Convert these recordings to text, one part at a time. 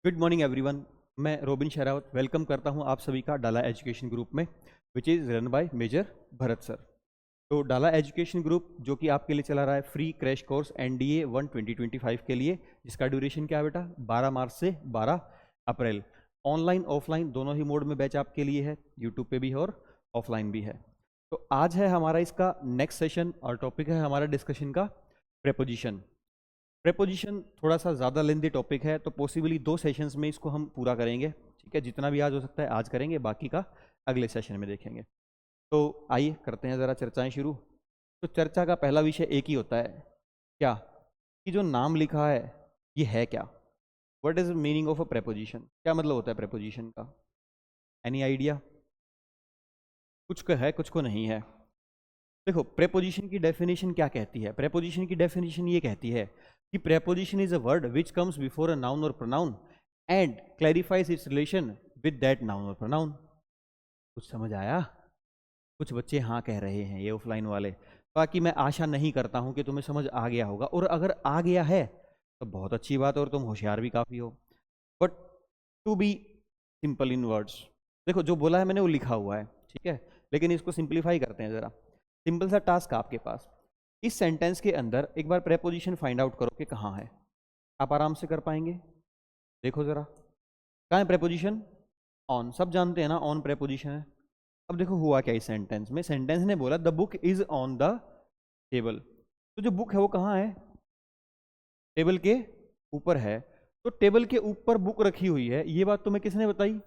Good morning everyone. मैं Robin Sherawat welcome करता हूं आप सभी का डाला एजुकेशन ग्रुप में, which is run by major Bharat sir. तो डाला एजुकेशन ग्रुप जो कि आपके लिए चला रहा है फ्री क्रैश कोर्स NDA 1 2025 के लिए, जिसका ड्यूरेशन क्या है बेटा, 12 मार्च से 12 अप्रैल। ऑनलाइन ऑफलाइन दोनों ही मोड में बैच आपके लिए है, यूट्यूब पे भी है और ऑफलाइन भी है। तो आज है हमारा इसका नेक्स्ट सेशन और टॉपिक है हमारा डिस्कशन का प्रेपोजिशन। प्रेपोजिशन थोड़ा सा ज़्यादा लेंदी टॉपिक है, तो पॉसिबली 2 सेशंस में इसको हम पूरा करेंगे। ठीक है, जितना भी आज हो सकता है आज करेंगे, बाकी का अगले सेशन में देखेंगे। तो आइए करते हैं ज़रा चर्चाएं शुरू। तो चर्चा का पहला विषय एक ही होता है, क्या कि जो नाम लिखा है ये है क्या। What is meaning of a preposition, क्या मतलब होता है प्रेपोजिशन का? Any idea? कुछ को है कुछ को नहीं है। देखो, प्रेपोजिशन की डेफिनेशन क्या कहती है? प्रेपोजिशन की डेफिनेशन ये कहती है कि preposition is a word which comes before a noun और pronoun and clarifies its relation with that noun और प्रोनाउन। कुछ समझ आया? कुछ बच्चे हाँ कह रहे हैं, ये ऑफलाइन वाले। बाकी मैं आशा नहीं करता हूं कि तुम्हें समझ आ गया होगा, और अगर आ गया है तो बहुत अच्छी बात है और तुम होशियार भी काफी हो। But to be simple in words, देखो जो बोला है मैंने वो लिखा हुआ है, ठीक है, लेकिन इसको सिंप्लीफाई करते हैं जरा। सिंपल सा टास्क आपके पास, इस सेंटेंस के अंदर एक बार प्रेपोजिशन फाइंड आउट करो कि कहाँ है। आप आराम से कर पाएंगे? देखो जरा, कहाँ है प्रेपोजिशन? ऑन, सब जानते हैं ना ऑन प्रेपोजिशन है। अब देखो हुआ क्या इस सेंटेंस में, सेंटेंस ने बोला the book is on the table. तो जो बुक है वो कहाँ है? टेबल के ऊपर है। तो टेबल के ऊपर बुक रखी हुई है, ये बात तुम्हें किसने बताई?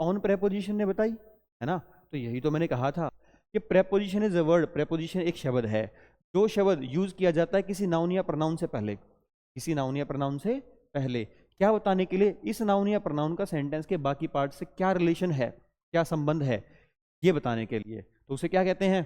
ऑन प्रेपोजिशन ने बताई, है ना। तो यही तो मैंने कहा था कि preposition is a word, preposition एक शब्द है जो शब्द यूज किया जाता है किसी नाउन या प्रोनाउन से पहले, किसी नाउन या प्रोनाउन से पहले। क्या बताने के लिए? इस नाउन या प्रोनाउन का सेंटेंस के बाकी पार्ट से क्या रिलेशन है, क्या संबंध है, ये बताने के लिए। तो उसे क्या कहते हैं?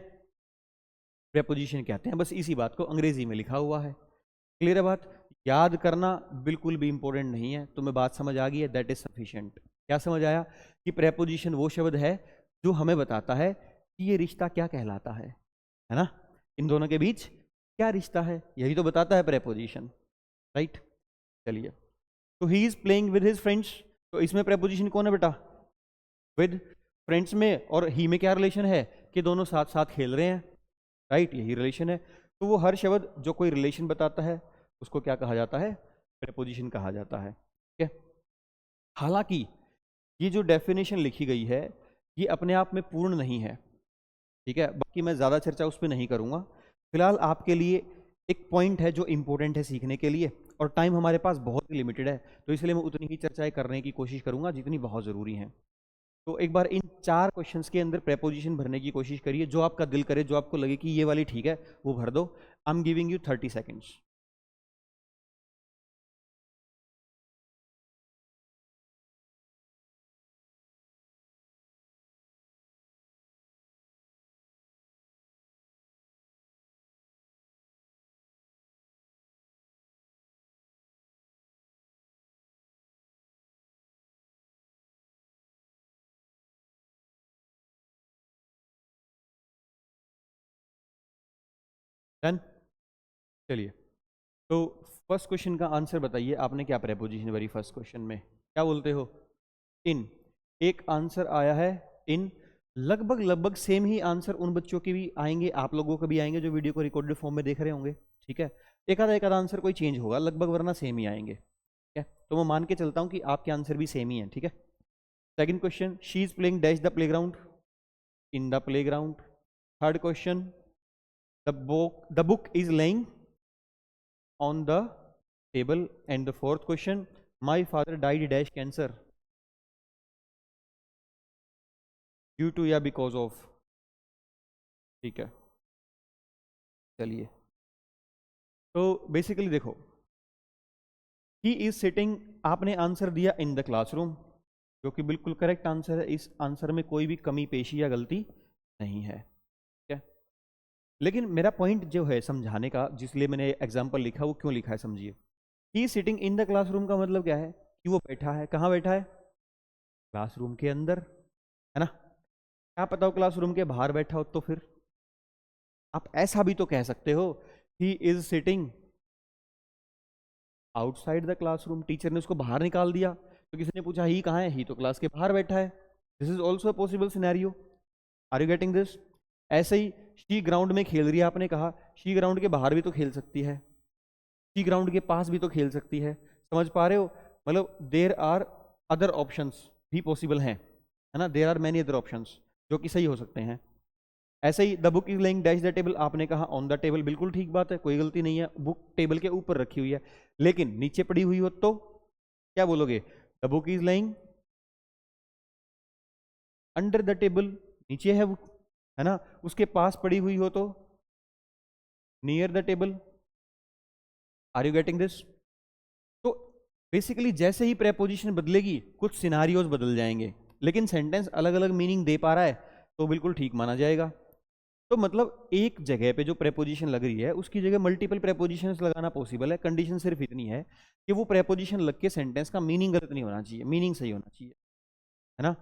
प्रेपोजिशन कहते हैं। बस इसी बात को अंग्रेजी में लिखा हुआ है। क्लियर है बात? याद करना बिल्कुल भी इंपॉर्टेंट नहीं है, तुम्हें बात समझ आ गई है, दैट इज सफिशिएंट। क्या समझ आया? कि प्रेपोजिशन वो शब्द है जो हमें बताता है कि ये रिश्ता क्या कहलाता है ना, इन दोनों के बीच क्या रिश्ता है, यही तो बताता है प्रेपोजिशन, राइट। चलिए, तो he is playing with his friends, तो इसमें प्रेपोजिशन कौन है बेटा? विद। फ्रेंड्स में और ही में क्या रिलेशन है? कि दोनों साथ साथ खेल रहे हैं, राइट, यही रिलेशन है। तो वो हर शब्द जो कोई रिलेशन बताता है उसको क्या कहा जाता है? प्रेपोजिशन कहा जाता है, ठीक है। हालांकि ये जो डेफिनेशन लिखी गई है ये अपने आप में पूर्ण नहीं है, ठीक है, बाकी मैं ज़्यादा चर्चा उस पर नहीं करूँगा। फिलहाल आपके लिए एक पॉइंट है जो इम्पोर्टेंट है सीखने के लिए, और टाइम हमारे पास बहुत ही लिमिटेड है, तो इसलिए मैं उतनी ही चर्चाएं करने की कोशिश करूँगा जितनी बहुत ज़रूरी हैं। तो एक बार इन 4 क्वेश्चंस के अंदर प्रेपोजिशन भरने की कोशिश करिए, जो आपका दिल करे, जो आपको लगे कि ये वाली ठीक है वो भर दो। आई am giving you 30 seconds. Done. चलिए, तो फर्स्ट क्वेश्चन का आंसर बताइए, आपने क्या प्रेपोजिशन भरी फर्स्ट क्वेश्चन में? क्या बोलते हो? इन। एक आंसर आया है इन। लगभग लगभग सेम ही आंसर उन बच्चों के भी आएंगे, आप लोगों के भी आएंगे जो वीडियो को रिकॉर्डेड फॉर्म में देख रहे होंगे, ठीक है। एक आधा आंसर कोई चेंज होगा लगभग, वरना सेम ही आएंगे, ठीक है। तो मैं मान के चलता हूं कि आपके आंसर भी सेम ही है, ठीक है। Second question, she is playing dash the playground, in the playground. Third question, the book is laying on the table. And the fourth question, my father died dash cancer, due to या because of, ठीक है। चलिए, तो basically देखो, he is sitting, आपने answer दिया in the classroom, जो कि बिल्कुल करेक्ट आंसर है, इस आंसर में कोई भी कमी पेशी या गलती नहीं है, ठीक है। लेकिन मेरा पॉइंट जो है समझाने का, जिसलिए मैंने एग्जाम्पल लिखा, वो क्यों लिखा है समझिए। ही सिटिंग इन द क्लासरूम का मतलब क्या है? कि वो बैठा है, कहाँ बैठा है? क्लासरूम के अंदर, है ना। क्या पता हो क्लासरूम के बाहर बैठा हो, तो फिर आप ऐसा भी तो कह सकते हो, he is sitting outside the classroom, teacher ने उसको बाहर निकाल दिया, तो किसी ने पूछा ही कहाँ है, ही तो क्लास के बाहर बैठा है। This is also a possible scenario. Are you getting this? ऐसे ही शी ग्राउंड में खेल रही है, आपने कहा शी ग्राउंड के बाहर भी तो खेल सकती है, शी ग्राउंड के पास भी तो खेल सकती है। समझ पा रहे हो? मतलब देर आर अदर ऑप्शंस भी पॉसिबल हैं, है ना, there are many other options जो कि सही हो सकते हैं। ऐसे ही the book is laying dash the table, आपने कहा ऑन द टेबल, बिल्कुल ठीक बात है, कोई गलती नहीं है, बुक टेबल के ऊपर रखी हुई है। लेकिन नीचे पड़ी हुई हो तो क्या बोलोगे? The book is laying under the table, नीचे है बुक, है ना। उसके पास पड़ी हुई हो तो near the table. Are you getting this? तो बेसिकली जैसे ही प्रेपोजिशन बदलेगी कुछ सिनारियोज बदल जाएंगे, लेकिन सेंटेंस अलग अलग मीनिंग दे पा रहा है तो बिल्कुल ठीक माना जाएगा। तो मतलब एक जगह पे जो प्रेपोजिशन लग रही है उसकी जगह मल्टीपल प्रेपोजिशंस लगाना पॉसिबल है। कंडीशन सिर्फ इतनी है कि वो प्रेपोजिशन लग के सेंटेंस का मीनिंग गलत नहीं होना चाहिए, मीनिंग सही होना चाहिए, है ना।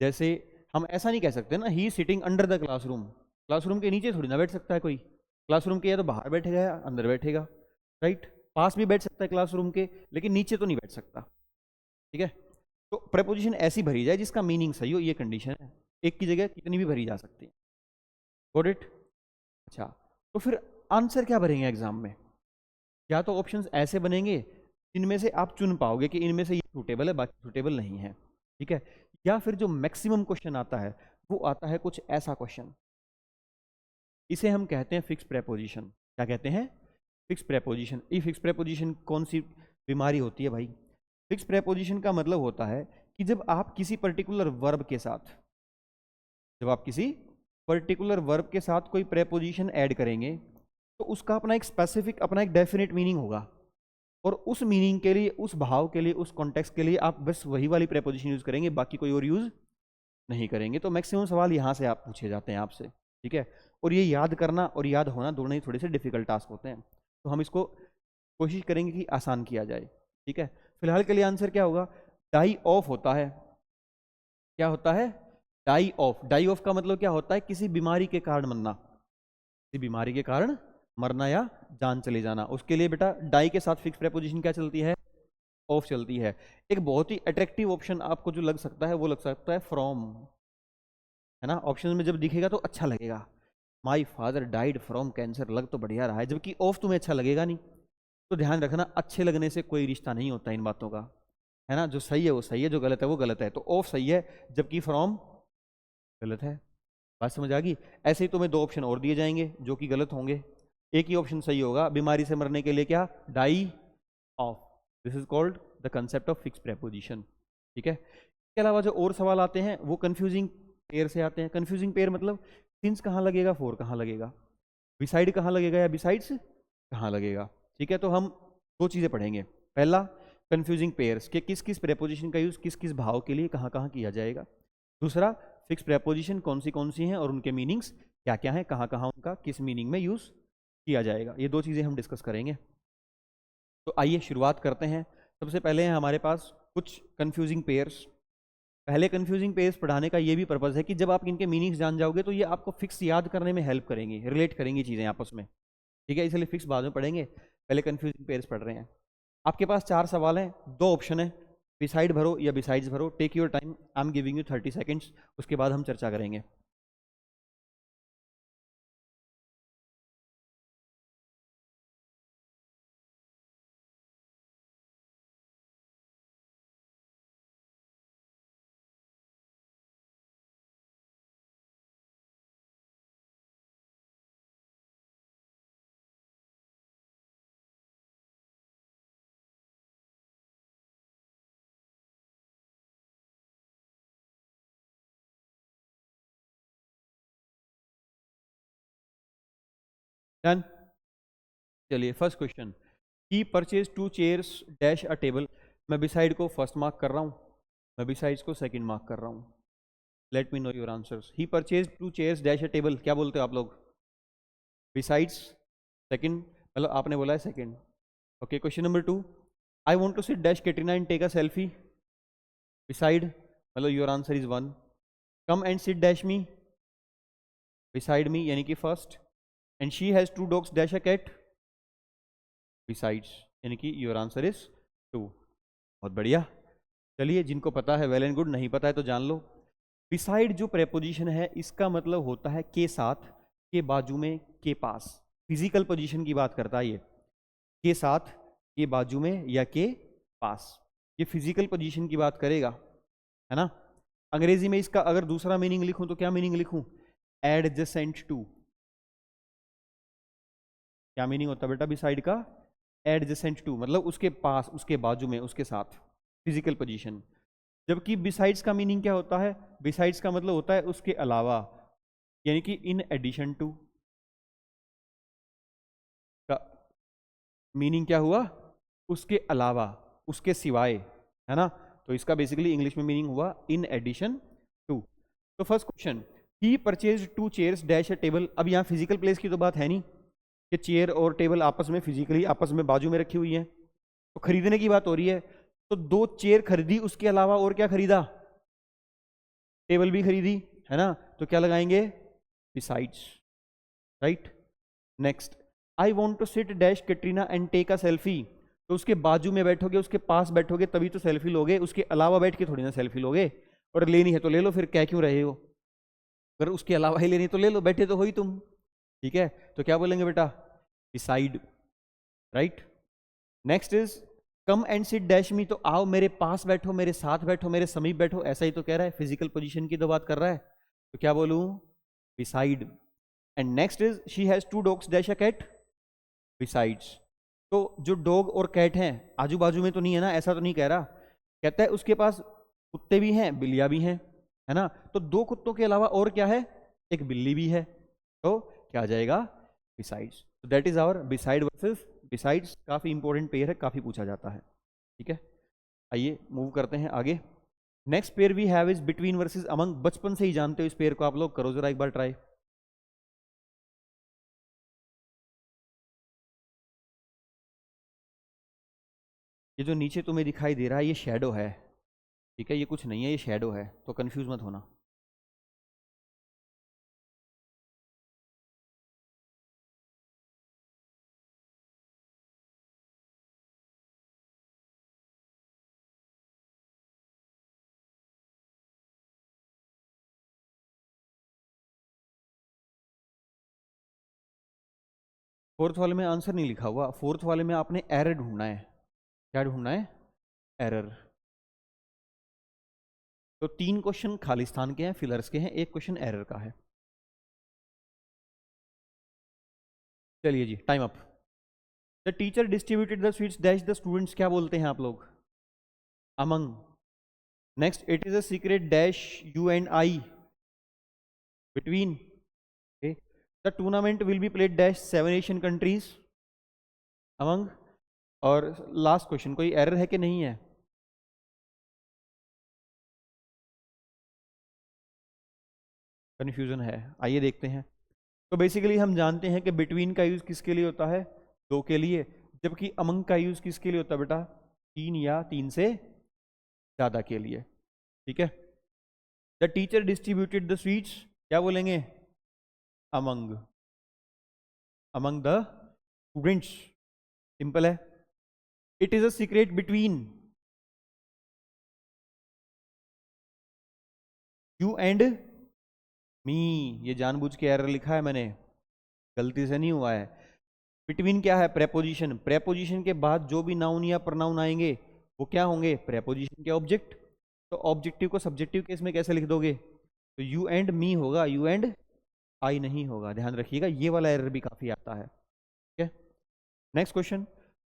जैसे हम ऐसा नहीं कह सकते ना, he sitting under the classroom, classroom के नीचे थोड़ी ना बैठ सकता है कोई, क्लासरूम के या तो बाहर बैठेगा या अंदर बैठेगा, राइट। पास भी बैठ सकता है क्लासरूम के, लेकिन नीचे तो नहीं बैठ सकता, ठीक है। तो प्रेपोजिशन ऐसी भरी जाए जिसका मीनिंग सही हो, ये कंडीशन है। एक की जगह कितनी भी भरी जा सकती है। Got it? अच्छा, तो फिर आंसर क्या भरेंगे एग्जाम में? या तो ऑप्शंस ऐसे बनेंगे जिनमें से आप चुन पाओगे कि इनमें से ये सूटेबल है, बाकी सूटेबल नहीं है, ठीक है। या फिर जो मैक्सिमम क्वेश्चन आता है वो आता है कुछ ऐसा क्वेश्चन, इसे हम कहते हैं फिक्स प्रेपोजिशन। क्या कहते हैं? Fix preposition. ये फिक्स प्रेपोजिशन कौन सी बीमारी होती है भाई? फिक्स प्रेपोजिशन का मतलब होता है कि जब आप किसी पर्टिकुलर वर्ब के साथ, जब आप किसी पर्टिकुलर वर्ब के साथ कोई प्रेपोजिशन ऐड करेंगे तो उसका अपना एक स्पेसिफिक, अपना एक डेफिनेट मीनिंग होगा, और उस मीनिंग के लिए, उस भाव के लिए, उस कॉन्टेक्स्ट के लिए आप बस वही वाली प्रेपोजिशन यूज करेंगे, बाकी कोई और यूज नहीं करेंगे। तो मैक्सिमम सवाल यहाँ से आप पूछे जाते हैं आपसे, ठीक है। और ये याद करना और याद होना दोनों ही थोड़े से डिफिकल्ट टास्क होते हैं, तो हम इसको कोशिश करेंगे कि आसान किया जाए, ठीक है। फिलहाल के लिए आंसर क्या होगा? डाई ऑफ होता है। क्या होता है? Die of. डाई ऑफ का मतलब क्या होता है? किसी बीमारी के कारण मरना, किसी बीमारी के कारण मरना या जान चले जाना। उसके लिए बेटा डाई के साथ फिक्स प्रेपोजिशन क्या चलती है? ऑफ चलती है। एक बहुत ही अट्रैक्टिव ऑप्शन आपको जो लग सकता है वो लग सकता है फ्रॉम, है ना। ऑप्शन में जब दिखेगा तो अच्छा लगेगा, my father died from cancer, लग तो बढ़िया रहा है, जबकि ऑफ तुम्हें अच्छा लगेगा नहीं। तो ध्यान रखना, अच्छे लगने से कोई रिश्ता नहीं होता इन बातों का, है ना। जो सही है वो सही है, जो गलत है वो गलत है। तो ऑफ सही है जबकि फ्रॉम गलत है। बात समझ आ गई? ऐसे ही तुम्हें दो ऑप्शन और दिए जाएंगे जो कि गलत होंगे, एक ही ऑप्शन सही होगा, बीमारी से मरने के लिए क्या? Die of. This is called the concept of fix preposition, ठीक है। इसके अलावा जो और सवाल आते हैं वो कंफ्यूजिंग पेयर से आते हैं। कंफ्यूजिंग पेयर मतलब सिंस कहाँ लगेगा, फॉर कहाँ लगेगा, बिसाइड कहाँ लगेगा या बिसाइड्स कहाँ लगेगा, ठीक है। तो हम दो चीज़ें पढ़ेंगे। पहला, कंफ्यूजिंग पेयर्स के किस किस प्रेपोजिशन का यूज़ किस किस भाव के लिए कहाँ कहाँ किया जाएगा। दूसरा, फिक्स प्रेपोजिशन कौन सी हैं और उनके मीनिंग्स क्या क्या हैं, कहाँ कहाँ उनका किस मीनिंग में यूज़ किया जाएगा। ये दो चीज़ें हम डिस्कस करेंगे। तो आइए शुरुआत करते हैं। सबसे पहले हैं हमारे पास कुछ कंफ्यूजिंग पेयर्स। पहले कंफ्यूजिंग पेयर्स पढ़ाने का ये भी पर्पज़ है कि जब आप इनके मीनिंग्स जान जाओगे तो ये आपको फिक्स याद करने में हेल्प करेंगी, रिलेट करेंगी चीज़ें आपस में, ठीक है। इसलिए फिक्स बाद में पढ़ेंगे, पहले कंफ्यूजिंग पेयर्स पढ़ रहे हैं। आपके पास 4 सवाल हैं, 2 ऑप्शन है, बिसाइड भरो या बिसाइड्स भरो। Take your time, I am giving you 30 seconds, उसके बाद हम चर्चा करेंगे। डन। चलिए first question, he purchase 2 chairs dash a table. मैं बिसाइड को फर्स्ट मार्क कर रहा हूँ, मैं बिसाइड्स को सेकंड मार्क कर रहा हूँ। Late me know your answers. He purchase 2 chairs dash a table, क्या बोलते हो आप लोग? बिसाइड्स, सेकंड, मतलब आपने बोला है second. Okay, question number 2, I want to sit dash Katrina and take a selfie. Beside, मतलब your answer is 1। Come and sit dash me, beside me यानी कि first. And she has 2 dogs dash a cat, besides. यानी कि your answer is 2। बहुत बढ़िया। चलिए, जिनको पता है वेल एंड गुड, नहीं पता है तो जान लो। बिसाइड जो प्रेपोजिशन है इसका मतलब होता है के साथ, के बाजू में, के पास। फिजिकल पोजीशन की बात करता है ये, के साथ, के बाजू में या के पास, ये फिजिकल पोजीशन की बात करेगा, है ना। अंग्रेजी में इसका अगर दूसरा मीनिंग लिखूं तो क्या मीनिंग लिखूं? Adjacent to. क्या मीनिंग होता है बेटा बिसाइड का? एडजेसेंट टू, मतलब उसके पास, उसके बाजू में, उसके साथ, फिजिकल पोजीशन। जबकि बिसाइड्स का मीनिंग क्या होता है? बिसाइड्स का मतलब होता है उसके अलावा, यानी कि इन एडिशन टू। का मीनिंग क्या हुआ? उसके अलावा, उसके सिवाय, है ना। तो इसका बेसिकली इंग्लिश में मीनिंग हुआ इन एडिशन टू। तो first question, he purchase 2 chairs dash a table. अब यहाँ फिजिकल प्लेस की तो बात है नहीं कि चेयर और टेबल आपस में फिजिकली आपस में बाजू में रखी हुई है, तो खरीदने की बात हो रही है। तो 2 चेयर खरीदी, उसके अलावा और क्या खरीदा? टेबल भी खरीदी, है ना। तो क्या लगाएंगे? Besides, right. Next, I want to sit dash Katrina and take a selfie. तो उसके बाजू में बैठोगे, उसके पास बैठोगे तभी तो सेल्फी लोगे, उसके अलावा बैठ के थोड़ी ना सेल्फी लोगे। और लेनी है तो ले लो, फिर क्या क्यों रहे हो? अगर उसके अलावा ही लेनी तो ले लो, बैठे तो हो ही तुम। ठीक है, तो क्या बोलेंगे बेटा? Beside, right. Next is come and sit dash मी। तो आओ मेरे पास बैठो, मेरे साथ बैठो, मेरे समीप बैठो, ऐसा ही तो कह रहा है, फिजिकल पोजीशन की तो बात कर रहा है। तो क्या बोलूं? Beside. And next is she has 2 dogs dash a cat. Besides. तो जो डॉग और कैट हैं आजू बाजू में तो नहीं है ना, ऐसा तो नहीं कह रहा। कहता है उसके पास कुत्ते भी हैं, बिल्लियां भी हैं, है ना। तो 2 कुत्तों के अलावा और क्या है? एक बिल्ली भी है। तो क्या आ जाएगा? बिसाइड्स। तो that is our beside versus besides. काफी इंपॉर्टेंट पेयर है, काफी पूछा जाता है। ठीक है, आइए मूव करते हैं आगे। Next pair we have is between versus among. बचपन से ही जानते हो इस पेयर को आप लोग, करो जरा एक बार ट्राई। ये जो नीचे तुम्हें दिखाई दे रहा है ये शेडो है, ठीक है, ये कुछ नहीं है, ये शेडो है, तो कंफ्यूज मत होना। फोर्थ वाले में आंसर नहीं लिखा हुआ, फोर्थ वाले में आपने एरर ढूंढना है। क्या ढूंढना है? एरर। तो 3 क्वेश्चन खालिस्तान के हैं, फिलर्स के हैं, एक क्वेश्चन एरर का है। चलिए जी, time up. The teacher distributed the sweets dash the students. क्या बोलते हैं आप लोग? Among. Next, it is a secret dash you and I between. The tournament will be played dash 7 Asian countries among. और लास्ट क्वेश्चन, कोई error है कि नहीं है? कन्फ्यूजन है, आइए देखते हैं। तो बेसिकली हम जानते हैं कि बिटवीन का यूज किसके लिए होता है? 2 के लिए। जबकि अमंग का यूज किसके लिए होता है बेटा? 3 या 3 से ज्यादा के लिए। ठीक है। The teacher distributed the sweets, क्या बोलेंगे? Among, among the students. Simple है। It is a secret between you and me. ये जानबूझ के एरर लिखा है मैंने, गलती से नहीं हुआ है। बिटवीन क्या है? प्रेपोजिशन। प्रेपोजिशन के बाद जो भी नाउन या प्रनाउन आएंगे वो क्या होंगे? प्रेपोजिशन के ऑब्जेक्ट। तो ऑब्जेक्टिव को सब्जेक्टिव केस में कैसे लिख दोगे? तो यू एंड मी होगा, यू एंड आई नहीं होगा, ध्यान रखिएगा, ये वाला एरर भी काफी आता है। ठीक है। Next question,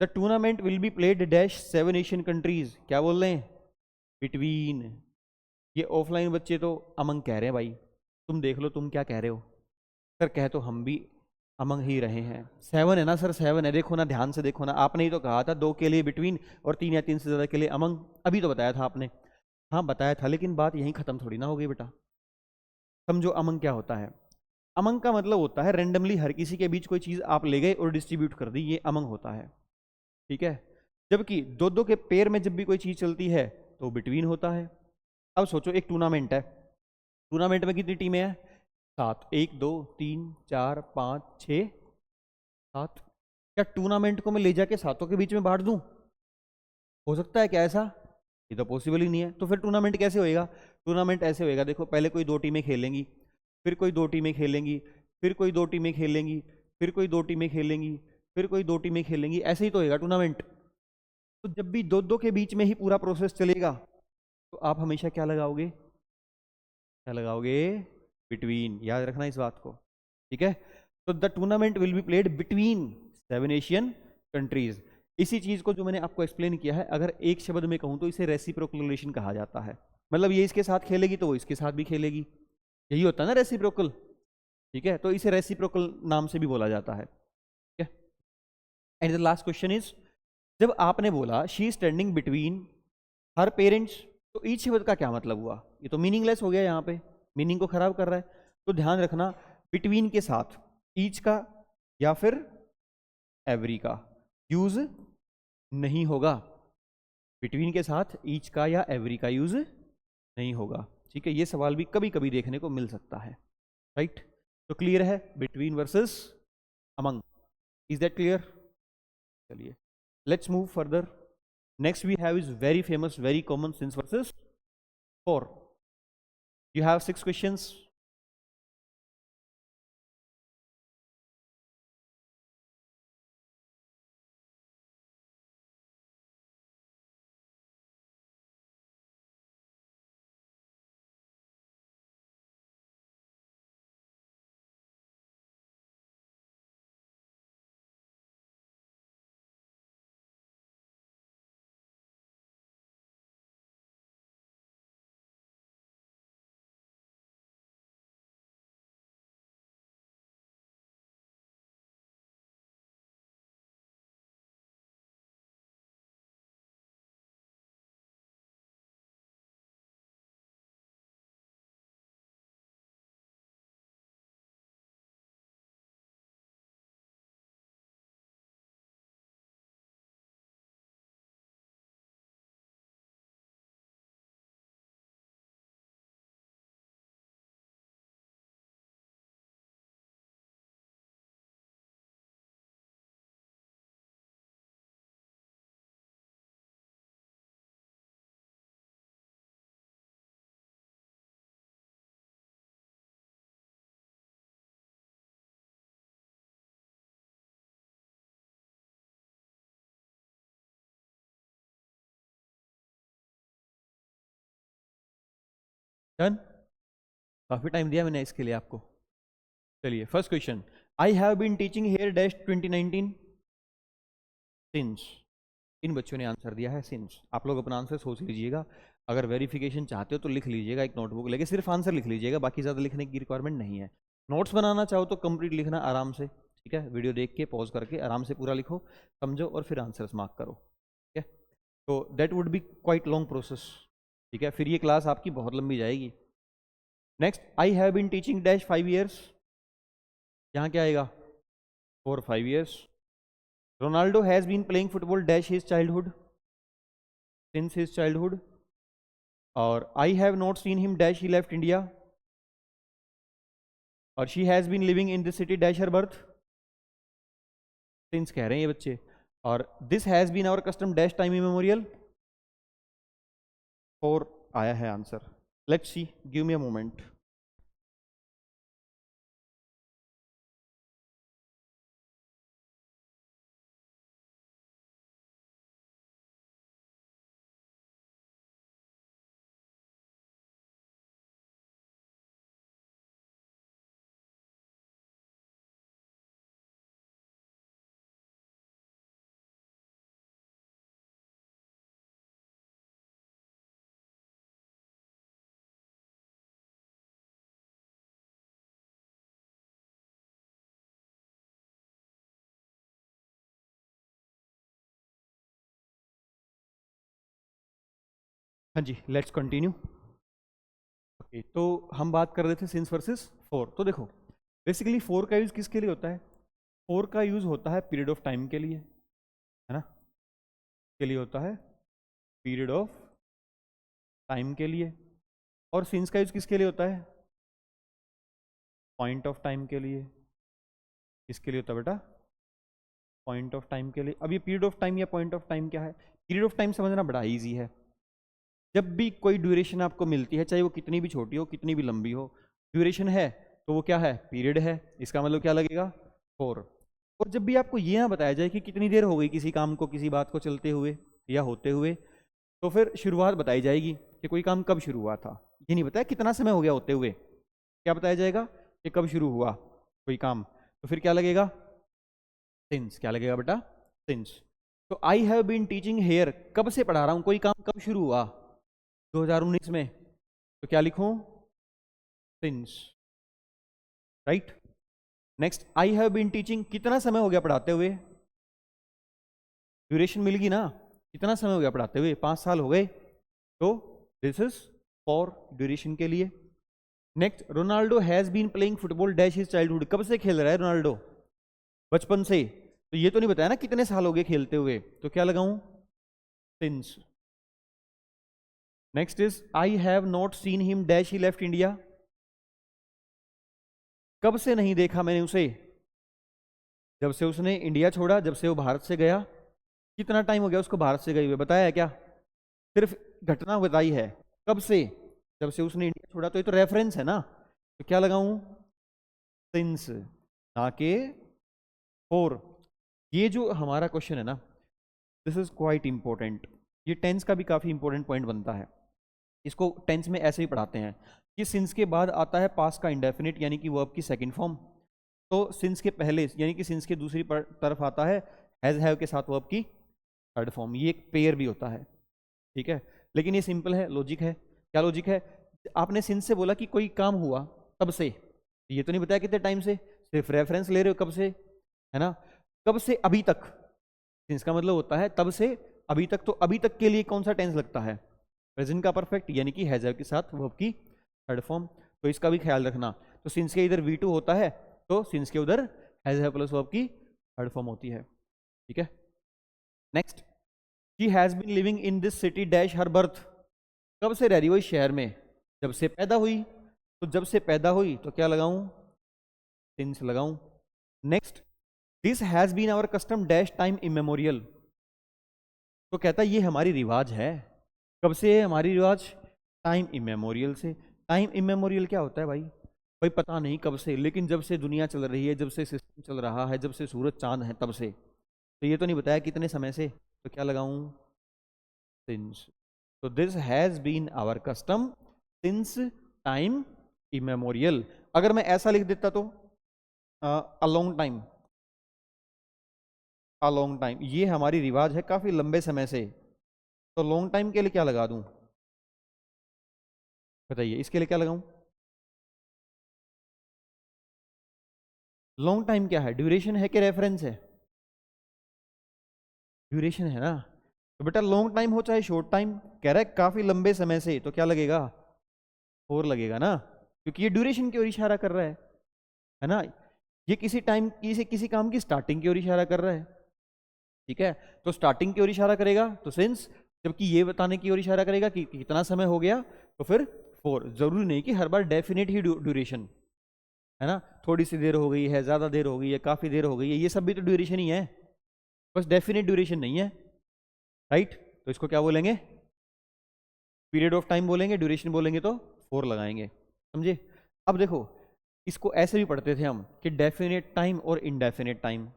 the tournament will be played dash 7 Asian countries. क्या बोल रहे हैं? बिटवीन। ये ऑफलाइन बच्चे तो अमंग कह रहे हैं भाई, तुम देख लो तुम क्या कह रहे हो। सर कह तो हम भी अमंग ही रहे हैं। 7 है ना सर, 7 है, देखो ना, ध्यान से देखो ना, आपने ही तो कहा था 2 के लिए बिटवीन और 3 या 3 से ज्यादा के लिए अमंग, अभी तो बताया था आपने। हाँ बताया था, लेकिन बात यहीं खत्म थोड़ी ना हो गई बेटा। समझो अमंग क्या होता है। अमंग का मतलब होता है रेंडमली हर किसी के बीच कोई चीज आप ले गए और डिस्ट्रीब्यूट कर दी, ये अमंग होता है। ठीक है। जबकि 2-2 के पेयर में जब भी कोई चीज चलती है तो बिटवीन होता है। अब सोचो एक टूर्नामेंट है, टूर्नामेंट में कितनी टीमें हैं? 7, 1 2 3 4 5 6 7। क्या टूर्नामेंट को मैं ले जाके सातों के बीच में बांट दूं? हो सकता है क्या ऐसा? ये तो पॉसिबल ही नहीं है। तो फिर टूर्नामेंट कैसे होएगा? टूर्नामेंट ऐसे होएगा, देखो पहले कोई दो टीमें खेलेंगी, फिर कोई दो टीमें खेलेंगी, फिर कोई दो टीमें खेलेंगी, फिर कोई दो टीमें खेलेंगी, फिर कोई दो टीमें खेलेंगी, ऐसे ही तो होएगा टूर्नामेंट। तो जब भी दो दो के बीच में ही पूरा प्रोसेस चलेगा तो आप हमेशा क्या लगाओगे? क्या लगाओगे? बिटवीन। याद रखना इस बात को, ठीक है। तो the tournament will be played between 7 Asian countries. इसी चीज को जो मैंने आपको एक्सप्लेन किया है, अगर एक शब्द में कहूं तो इसे रेसिप्रोकल रिलेशन कहा जाता है। मतलब ये इसके साथ खेलेगी तो वो इसके साथ भी खेलेगी, यही होता है ना रेसिप्रोकल, ठीक है। तो इसे रेसिप्रोकल नाम से भी बोला जाता है, ठीक है। And the last question is, जब आपने बोला she standing between her parents, तो ईच शब्द का क्या मतलब हुआ? ये तो मीनिंगलेस हो गया, यहाँ पे मीनिंग को खराब कर रहा है। तो ध्यान रखना, बिटवीन के साथ ईच का या फिर एवरी का यूज नहीं होगा। बिटवीन के साथ ईच का या एवरी का यूज नहीं होगा, ठीक है। ये सवाल भी कभी कभी देखने को मिल सकता है, राइट। तो क्लियर है, between versus among, is that clear? चलिए, let's move further. Next we have is very famous, very common, since versus for. You have 6 questions. Done? काफी टाइम दिया मैंने इसके लिए आपको। चलिए, first question, I have been teaching here dash 2019 since. इन बच्चों ने आंसर दिया है सिंस। आप लोग अपना आंसर सोच लीजिएगा, अगर वेरिफिकेशन चाहते हो तो लिख लीजिएगा एक नोटबुक लेके, सिर्फ आंसर लिख लीजिएगा, बाकी ज़्यादा लिखने की रिक्वायरमेंट नहीं है। नोट्स बनाना चाहो तो कंप्लीट लिखना आराम से, ठीक है। वीडियो देख के पॉज करके आराम से पूरा लिखो, समझो, और फिर आंसर्स मार्क करो, ठीक है। तो that would be quite long process, ठीक है। फिर ये क्लास आपकी बहुत लंबी जाएगी। Next, I have been teaching dash 5 years, यहाँ क्या आएगा? 4 5 years. Ronaldo has been playing football dash his childhood, since his childhood. और I have not seen him dash he left India, और she has been living in this city dash her birth, since कह रहे हैं ये बच्चे। और this has been our custom dash time immemorial. 4 आया है answer. Let's see, give me a moment. हाँ जी, लेट्स कंटिन्यू। ओके, तो हम बात कर रहे थे सिंस वर्सेस फॉर। तो देखो, बेसिकली फॉर का यूज किसके लिए होता है? फॉर का यूज होता है पीरियड ऑफ टाइम के लिए, है ना। के लिए होता है पीरियड ऑफ टाइम के लिए। और सिंस का यूज किसके लिए होता है? पॉइंट ऑफ टाइम के लिए। किसके लिए होता है बेटा? पॉइंट ऑफ टाइम के लिए। अब ये पीरियड ऑफ टाइम या पॉइंट ऑफ टाइम क्या है? पीरियड ऑफ टाइम समझना बड़ा ईजी है। जब भी कोई ड्यूरेशन आपको मिलती है, चाहे वो कितनी भी छोटी हो कितनी भी लंबी हो, ड्यूरेशन है तो वो क्या है? पीरियड है। इसका मतलब क्या लगेगा? 4। और जब भी आपको ये ना बताया जाए कि कितनी देर हो गई किसी काम को, किसी बात को चलते हुए या होते हुए, तो फिर शुरुआत बताई जाएगी कि कोई काम कब शुरू हुआ था। ये नहीं बताया कितना समय हो गया होते हुए, क्या बताया जाएगा? कि कब शुरू हुआ कोई काम। तो फिर क्या लगेगा? सिंस। क्या लगेगा बेटा? सिंस। तो I have been teaching here, कब से पढ़ा रहा हूं, कोई काम कब शुरू हुआ? 2019 में। तो क्या लिखूं? Since. Right. Next, I have been teaching, कितना समय हो गया पढ़ाते हुए? ड्यूरेशन मिल गई ना, कितना समय हो गया पढ़ाते हुए? 5 साल हो गए। तो दिस इज फॉर ड्यूरेशन के लिए। Next, Ronaldo has been playing football dash his childhood, कब से खेल रहा है रोनाल्डो? बचपन से। तो ये तो नहीं बताया ना कितने साल हो गए खेलते हुए, तो क्या लगाऊं? Since. Next is, I have not seen him dash he left India, कब से नहीं देखा मैंने उसे? जब से उसने इंडिया छोड़ा, जब से वो भारत से गया। कितना टाइम हो गया उसको भारत से गए हुए, बताया है क्या? सिर्फ घटना बताई है। कब से? जब से उसने इंडिया छोड़ा। तो ये तो रेफरेंस है ना, तो क्या लगाऊं? सिंस, ना के फॉर। ये जो हमारा क्वेश्चन है ना, दिस इज क्वाइट इंपॉर्टेंट। ये टेंस का भी काफी इंपॉर्टेंट पॉइंट बनता है। इसको टेंस में ऐसे ही पढ़ाते हैं कि सिंस के बाद आता है पास्ट का इंडेफिनिट यानी कि वर्ब की सेकंड फॉर्म। तो सिंस के पहले यानी कि सिंस के दूसरी तरफ आता है हैज हैव के साथ वर्ब की थर्ड फॉर्म। ये एक पेयर भी होता है, ठीक है। लेकिन ये सिंपल है, लॉजिक है। क्या लॉजिक है? आपने सिंस से बोला कि कोई काम हुआ तब से, ये तो नहीं बताया कितने टाइम से, सिर्फ रेफरेंस ले रहे हो कब से, है ना। कब से अभी तक, सिंस का मतलब होता है तब से अभी तक। तो अभी तक के लिए कौन सा टेंस लगता है? प्रेजेंट का परफेक्ट यानी कि हैज हैव के साथ वर्ब की थर्ड फॉर्म। तो इसका भी ख्याल रखना। तो सिंस के इधर V2 होता है, तो सिंस के उधर हैज हैव प्लस वर्ब की थर्ड फॉर्म होती है, ठीक है। Next, she has been living in this city dash her birth, कब से रह रही हो इस शहर में? जब से पैदा हुई। तो जब से पैदा हुई तो क्या लगाऊं? सिंस लगाऊं। Next, this has been our custom dash time immemorial, तो कहता है ये हमारी रिवाज है। कब से है हमारी रिवाज? टाइम इमेमोरियल से। टाइम इमेमोरियल क्या होता है भाई? भाई पता नहीं कब से, लेकिन जब से दुनिया चल रही है, जब से सिस्टम चल रहा है, जब से सूरज चांद है तब से। तो ये तो नहीं बताया कितने समय से, तो क्या लगाऊं? सिंस। तो this has been our custom since time immemorial. अगर मैं ऐसा लिख देता तो a long time, a long time, ये हमारी रिवाज है काफी लंबे समय से। तो लॉन्ग टाइम के लिए क्या लगा दूं? बताइए, इसके लिए क्या लगाऊं? लॉन्ग टाइम क्या है? ड्यूरेशन है कि रेफरेंस है? ड्यूरेशन है ना। तो बेटा लॉन्ग टाइम हो चाहे शॉर्ट टाइम, कह रहा है काफी लंबे समय से, तो क्या लगेगा? फोर लगेगा ना, क्योंकि ये ड्यूरेशन की ओर इशारा कर रहा है ना। ये किसी टाइम किसी काम की स्टार्टिंग की ओर इशारा कर रहा है, ठीक है। तो स्टार्टिंग की ओर इशारा करेगा तो सिंस, जबकि ये बताने की ओर इशारा करेगा कि कितना समय हो गया, तो फिर फोर। जरूरी नहीं कि हर बार डेफिनेट ही ड्यूरेशन, है ना। थोड़ी सी देर हो गई है, ज्यादा देर हो गई है, काफी देर हो गई है, ये सब भी तो ड्यूरेशन ही है, बस डेफिनेट ड्यूरेशन नहीं है, राइट। तो इसको क्या बोलेंगे? पीरियड ऑफ टाइम बोलेंगे, ड्यूरेशन बोलेंगे तो फोर लगाएंगे, समझे। अब देखो, इसको ऐसे भी पढ़ते थे हम कि डेफिनेट टाइम और इनडेफिनेट टाइम,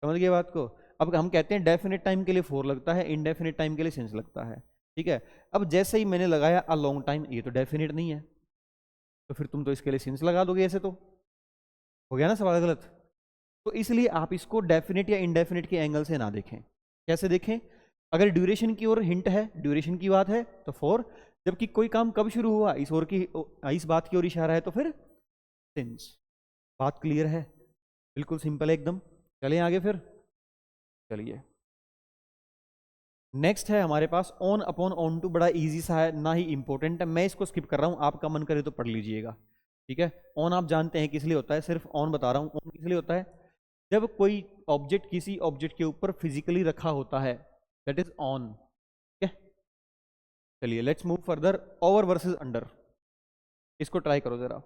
समझ गए बात को। अब हम कहते हैं डेफिनेट टाइम के लिए फोर लगता है, इनडेफिनेट टाइम के लिए सिंस लगता है, ठीक है। अब जैसे ही मैंने लगाया अ लॉन्ग टाइम, ये तो डेफिनेट नहीं है, तो फिर तुम तो इसके लिए सिंस लगा दोगे, ऐसे तो हो गया ना सवाल गलत। तो इसलिए आप इसको डेफिनेट या इनडेफिनेट के एंगल से ना देखें। कैसे देखें? अगर ड्यूरेशन की ओर हिंट है, ड्यूरेशन की बात है तो फोर, जबकि कोई काम कब शुरू हुआ इस बात की ओर इशारा है तो फिर सिंस। बात क्लियर है? बिल्कुल सिंपल है एकदम। चलिए आगे फिर, चलिए नेक्स्ट है हमारे पास ऑन अपॉन ऑन टू। बड़ा इजी सा है, ना ही इंपॉर्टेंट है, मैं इसको स्किप कर रहा हूं, आपका मन करे तो पढ़ लीजिएगा, ठीक है। ऑन आप जानते हैं किस लिए होता है, सिर्फ ऑन बता रहा हूं। ऑन किस लिए होता है? जब कोई ऑब्जेक्ट किसी ऑब्जेक्ट के ऊपर फिजिकली रखा होता है, दैट इज ऑन, ठीक है। चलिए let's move further. Over versus under, इसको ट्राई करो जरा।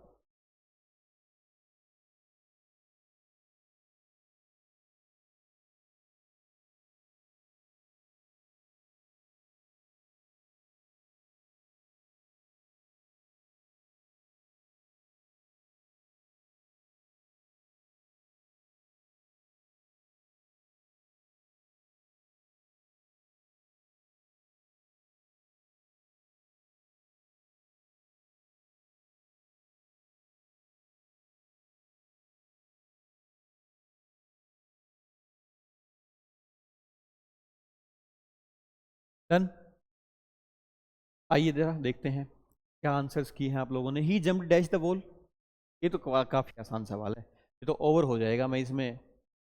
डन। आइए जरा देखते हैं क्या आंसर्स किए हैं आप लोगों ने। ही जम्प डैश द वॉल, ये तो काफी आसान सवाल है, ये तो ओवर हो जाएगा, मैं इसमें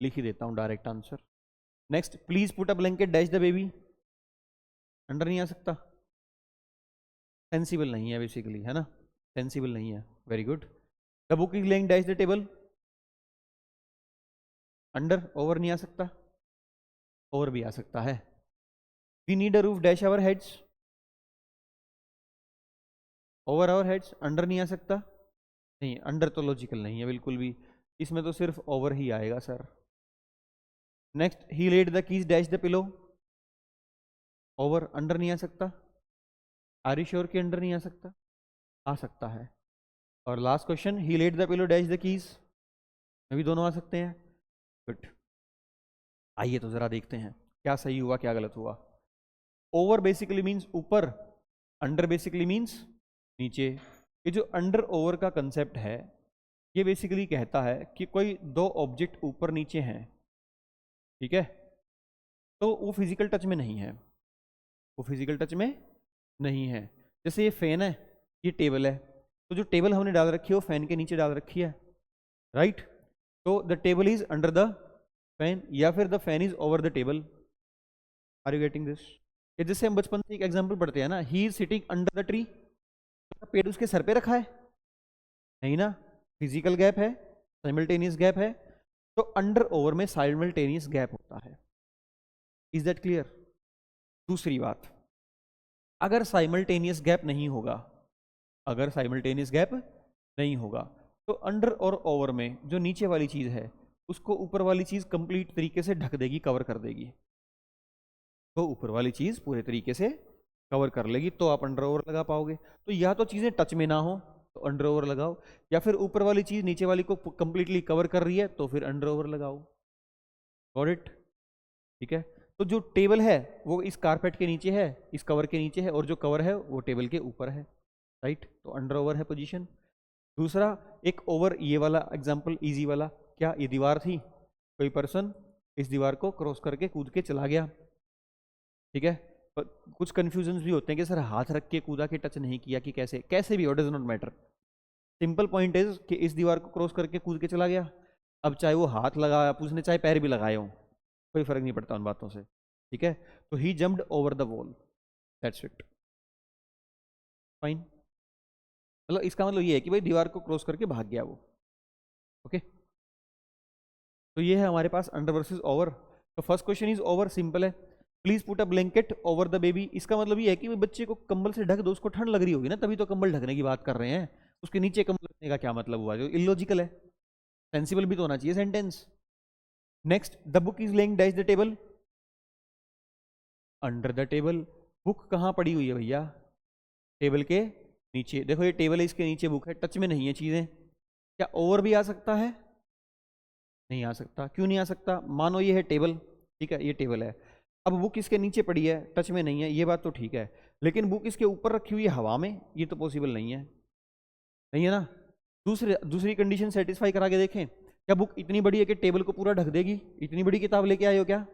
लिख ही देता हूँ direct answer. Next, please put a blanket dash the baby, under नहीं आ सकता, सेंसिबल नहीं है बेसिकली, है ना, सेंसिबल नहीं है, very good. The book is laying dash the table, under, over नहीं आ सकता, ओवर भी आ सकता है। We need a roof dash our heads, over our heads, under नहीं आ सकता, नहीं, अंडर तो लॉजिकल नहीं है बिल्कुल भी, इसमें तो सिर्फ ओवर ही आएगा sir. Next, he laid the keys dash the pillow, over, under नहीं आ सकता, आर यू श्योर कि अंडर नहीं आ सकता, आ सकता है। और last question, he laid the pillow dash the keys, में भी दोनों आ सकते हैं, गुड। आइए तो जरा देखते हैं क्या सही हुआ क्या गलत हुआ। ओवर बेसिकली मीन्स ऊपर, अंडर बेसिकली मीन्स नीचे। ये जो अंडर ओवर का कंसेप्ट है, ये बेसिकली कहता है कि कोई दो ऑब्जेक्ट ऊपर नीचे हैं, ठीक है, तो वो फिजिकल टच में नहीं है, वो फिजिकल टच में नहीं है। जैसे ये फैन है, ये टेबल है, तो जो टेबल हमने डाल रखी है वो फैन के नीचे डाल रखी है, राइट, तो the table is under the fan, या फिर the fan is over the table. Are you getting this? ये जैसे हम बचपन से एक एग्जांपल पढ़ते हैं ना, he is sitting under the tree, पेड़ उसके सर पे रखा है, नहीं ना, फिजिकल गैप है, साइमल्टेनियस गैप है, तो अंडर ओवर में साइमल्टेनियस गैप होता है। Is that clear? दूसरी बात, अगर साइमल्टेनियस गैप नहीं होगा, अगर साइमल्टेनियस गैप नहीं होगा, तो अंडर और ओवर में जो नीचे वाली चीज है उसको ऊपर वाली चीज कंप्लीट तरीके से ढक देगी, कवर कर देगी, तो ऊपर वाली चीज पूरे तरीके से कवर कर लेगी, तो आप अंडर ओवर लगा पाओगे। तो या तो चीजें टच में ना हो तो अंडर ओवर लगाओ, या फिर ऊपर वाली चीज नीचे वाली को कंप्लीटली कवर कर रही है तो फिर अंडर ओवर लगाओ। Got it? ठीक है, तो जो टेबल है वो इस कारपेट के नीचे है, इस कवर के नीचे है, और जो कवर है वो टेबल के ऊपर है, राइट, तो अंडर ओवर है पोजीशन। दूसरा, एक ओवर, ये वाला एग्जांपल इजी वाला, क्या ये दीवार थी, कोई पर्सन इस दीवार को क्रॉस करके कूद के चला गया, ठीक है, पर कुछ कंफ्यूजन भी होते हैं कि सर हाथ रख के कूदा के टच नहीं किया कि कैसे, कैसे भी, does not matter, simple point is कि इस दीवार को क्रॉस करके कूद के चला गया। अब चाहे वो हाथ लगाया उसने, चाहे पैर भी लगाए हों, कोई फर्क नहीं पड़ता उन बातों से, ठीक है, तो he jumped over the wall, that's it, fine. मतलब इसका मतलब ये है कि भाई दीवार को क्रॉस करके भाग गया वो, ओके। तो ये है हमारे पास अंडर वर्सेस ओवर। तो first question is over, simple है। Please put a blanket over the baby, इसका मतलब ये है कि बच्चे को कंबल से ढक दो, उसको ठंड लग रही होगी ना, तभी तो कंबल ढकने की बात कर रहे हैं, उसके नीचे कंबल रखने का क्या मतलब हुआ, जो इलॉजिकल है, सेंसिबल भी तो होना चाहिए sentence. Next, the book is laying dash the table, under the table, book कहाँ पड़ी हुई है भैया, टेबल के नीचे, देखो ये टेबल है, इसके नीचे बुक है, टच में नहीं है चीजें, क्या ओवर भी आ सकता है? नहीं आ सकता। क्यों नहीं आ सकता? मानो ये है टेबल, ठीक है, ये टेबल है, अब बुक इसके नीचे पड़ी है, टच में नहीं है, ये बात तो ठीक है, लेकिन बुक इसके ऊपर रखी हुई है हवा में, ये तो पॉसिबल नहीं है, नहीं है ना। दूसरी कंडीशन सेटिस्फाई करा के देखें, क्या बुक इतनी बड़ी है कि टेबल को पूरा ढक देगी, इतनी बड़ी किताब लेके आए हो क्या,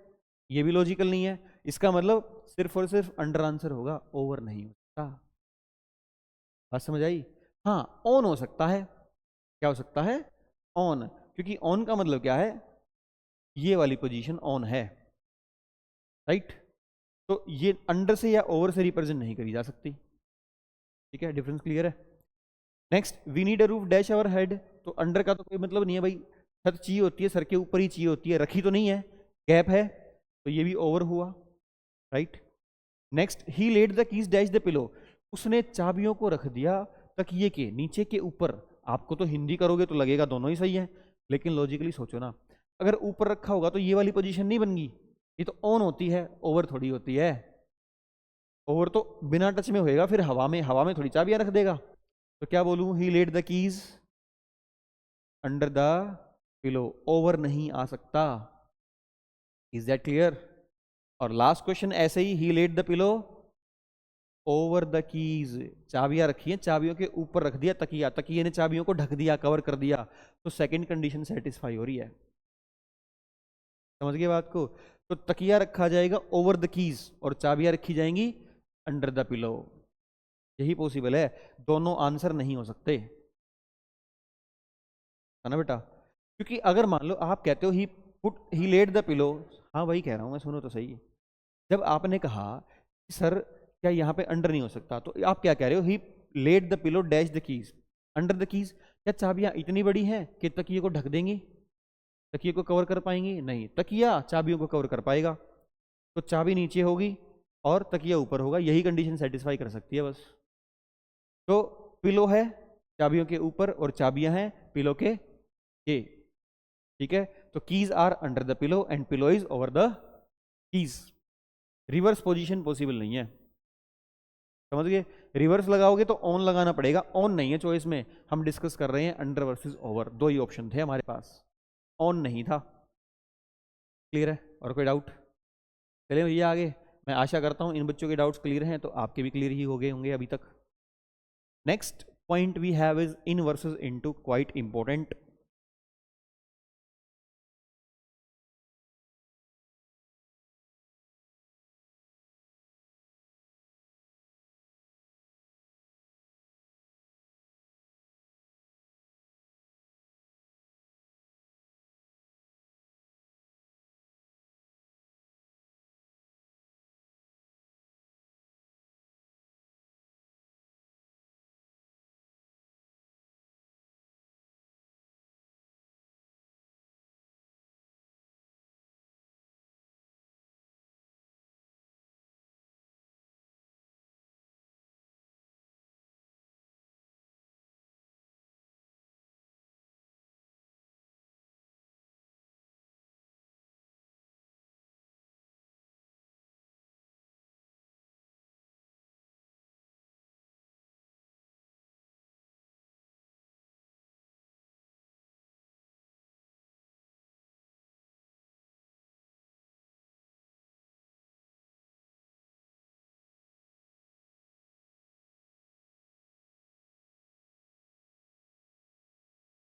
ये भी लॉजिकल नहीं है। इसका मतलब सिर्फ और सिर्फ अंडर आंसर होगा, ओवर नहीं हो सकता। बात समझ आई? हाँ, ऑन हो सकता है, क्या हो सकता है, ऑन, क्योंकि ऑन का मतलब क्या है, ये वाली पोजीशन ऑन है, राइट, तो ये अंडर से या ओवर से रिप्रेजेंट नहीं करी जा सकती, ठीक है, डिफरेंस क्लियर है। Next, we need a roof dash our head, तो अंडर का तो कोई मतलब नहीं है भाई, छत चाहिए होती है, सर के ऊपर ही चाहिए होती है, रखी तो नहीं है, गैप है, तो ये भी ओवर हुआ, right. Next, he laid the keys dash the pillow, उसने चाबियों को रख दिया तकिए के नीचे के ऊपर। आपको तो हिंदी करोगे तो लगेगा दोनों ही सही है, लेकिन लॉजिकली सोचो ना, अगर ऊपर रखा होगा तो ये वाली पोजीशन नहीं बन गई, ये तो ऑन होती है, ओवर थोड़ी होती है, ओवर तो बिना टच में होएगा, फिर हवा में थोड़ी चाबियां रख देगा। तो क्या बोलूं, he laid the keys under the pillow, over नहीं आ सकता। Is that clear? और लास्ट क्वेश्चन ऐसे ही laid the pillow over the keys, चाबियां रखी हैं, चाबियों के ऊपर रख दिया तकिया, तकिए ने चाबियों को ढक दिया, कवर कर दिया, तो सेकंड कंडीशन सेटिस्फाई हो रही है। समझ गए बात को? तो तकिया रखा जाएगा ओवर द कीज और चाबियां रखी जाएंगी अंडर द पिलो। यही पॉसिबल है, दोनों आंसर नहीं हो सकते, है ना बेटा? क्योंकि अगर मान लो आप कहते हो ही लेड द पिलो, हाँ वही कह रहा हूं मैं, सुनो तो सही। जब आपने कहा कि सर क्या यहाँ पे अंडर नहीं हो सकता, तो आप क्या कह रहे हो? He laid the pillow dash the keys under the keys. क्या चाबियां इतनी बड़ी हैं कि तकिए को ढक देंगी, तकिए को कवर कर पाएंगी? नहीं, तकिया चाबियों को कवर कर पाएगा। तो चाबी नीचे होगी और तकिया ऊपर होगा, यही कंडीशन सेटिस्फाई कर सकती है बस। तो पिलो है चाबियों के ऊपर और चाबियां हैं पिलो के, ठीक है? तो keys are under the pillow and pillow is over the keys. Reverse position possible नहीं है, समझ गए? रिवर्स लगाओगे तो ऑन लगाना पड़ेगा, ऑन नहीं है चॉइस में। हम डिस्कस कर रहे हैं अंडर वर्सेस ओवर, दो ही ऑप्शन थे हमारे पास, ऑन नहीं था। क्लियर है? और कोई डाउट? चलिए भैया आगे। मैं आशा करता हूं इन बच्चों के डाउट्स क्लियर हैं, तो आपके भी क्लियर ही हो गए होंगे अभी तक। Next point we have is in versus into, quite important.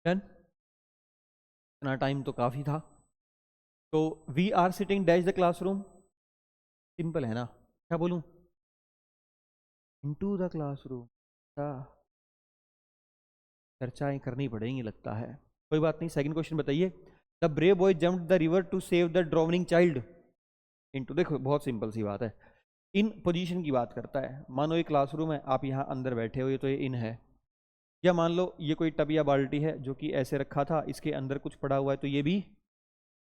Done? इतना टाइम तो काफी था। तो we are sitting dash the classroom, simple है ना? क्या बोलूं? Into the classroom. चर्चाएं करनी पड़ेंगी लगता है, कोई बात नहीं। सेकंड क्वेश्चन बताइए। The brave boy jumped the river to save the drowning child into. देखो बहुत सिंपल सी बात है, इन पोजीशन की बात करता है। मानो ये क्लासरूम है, आप यहाँ अंदर बैठे हो, ये तो ये इन है। या मान लो ये कोई टब या बाल्टी है जो कि ऐसे रखा था, इसके अंदर कुछ पड़ा हुआ है, तो ये भी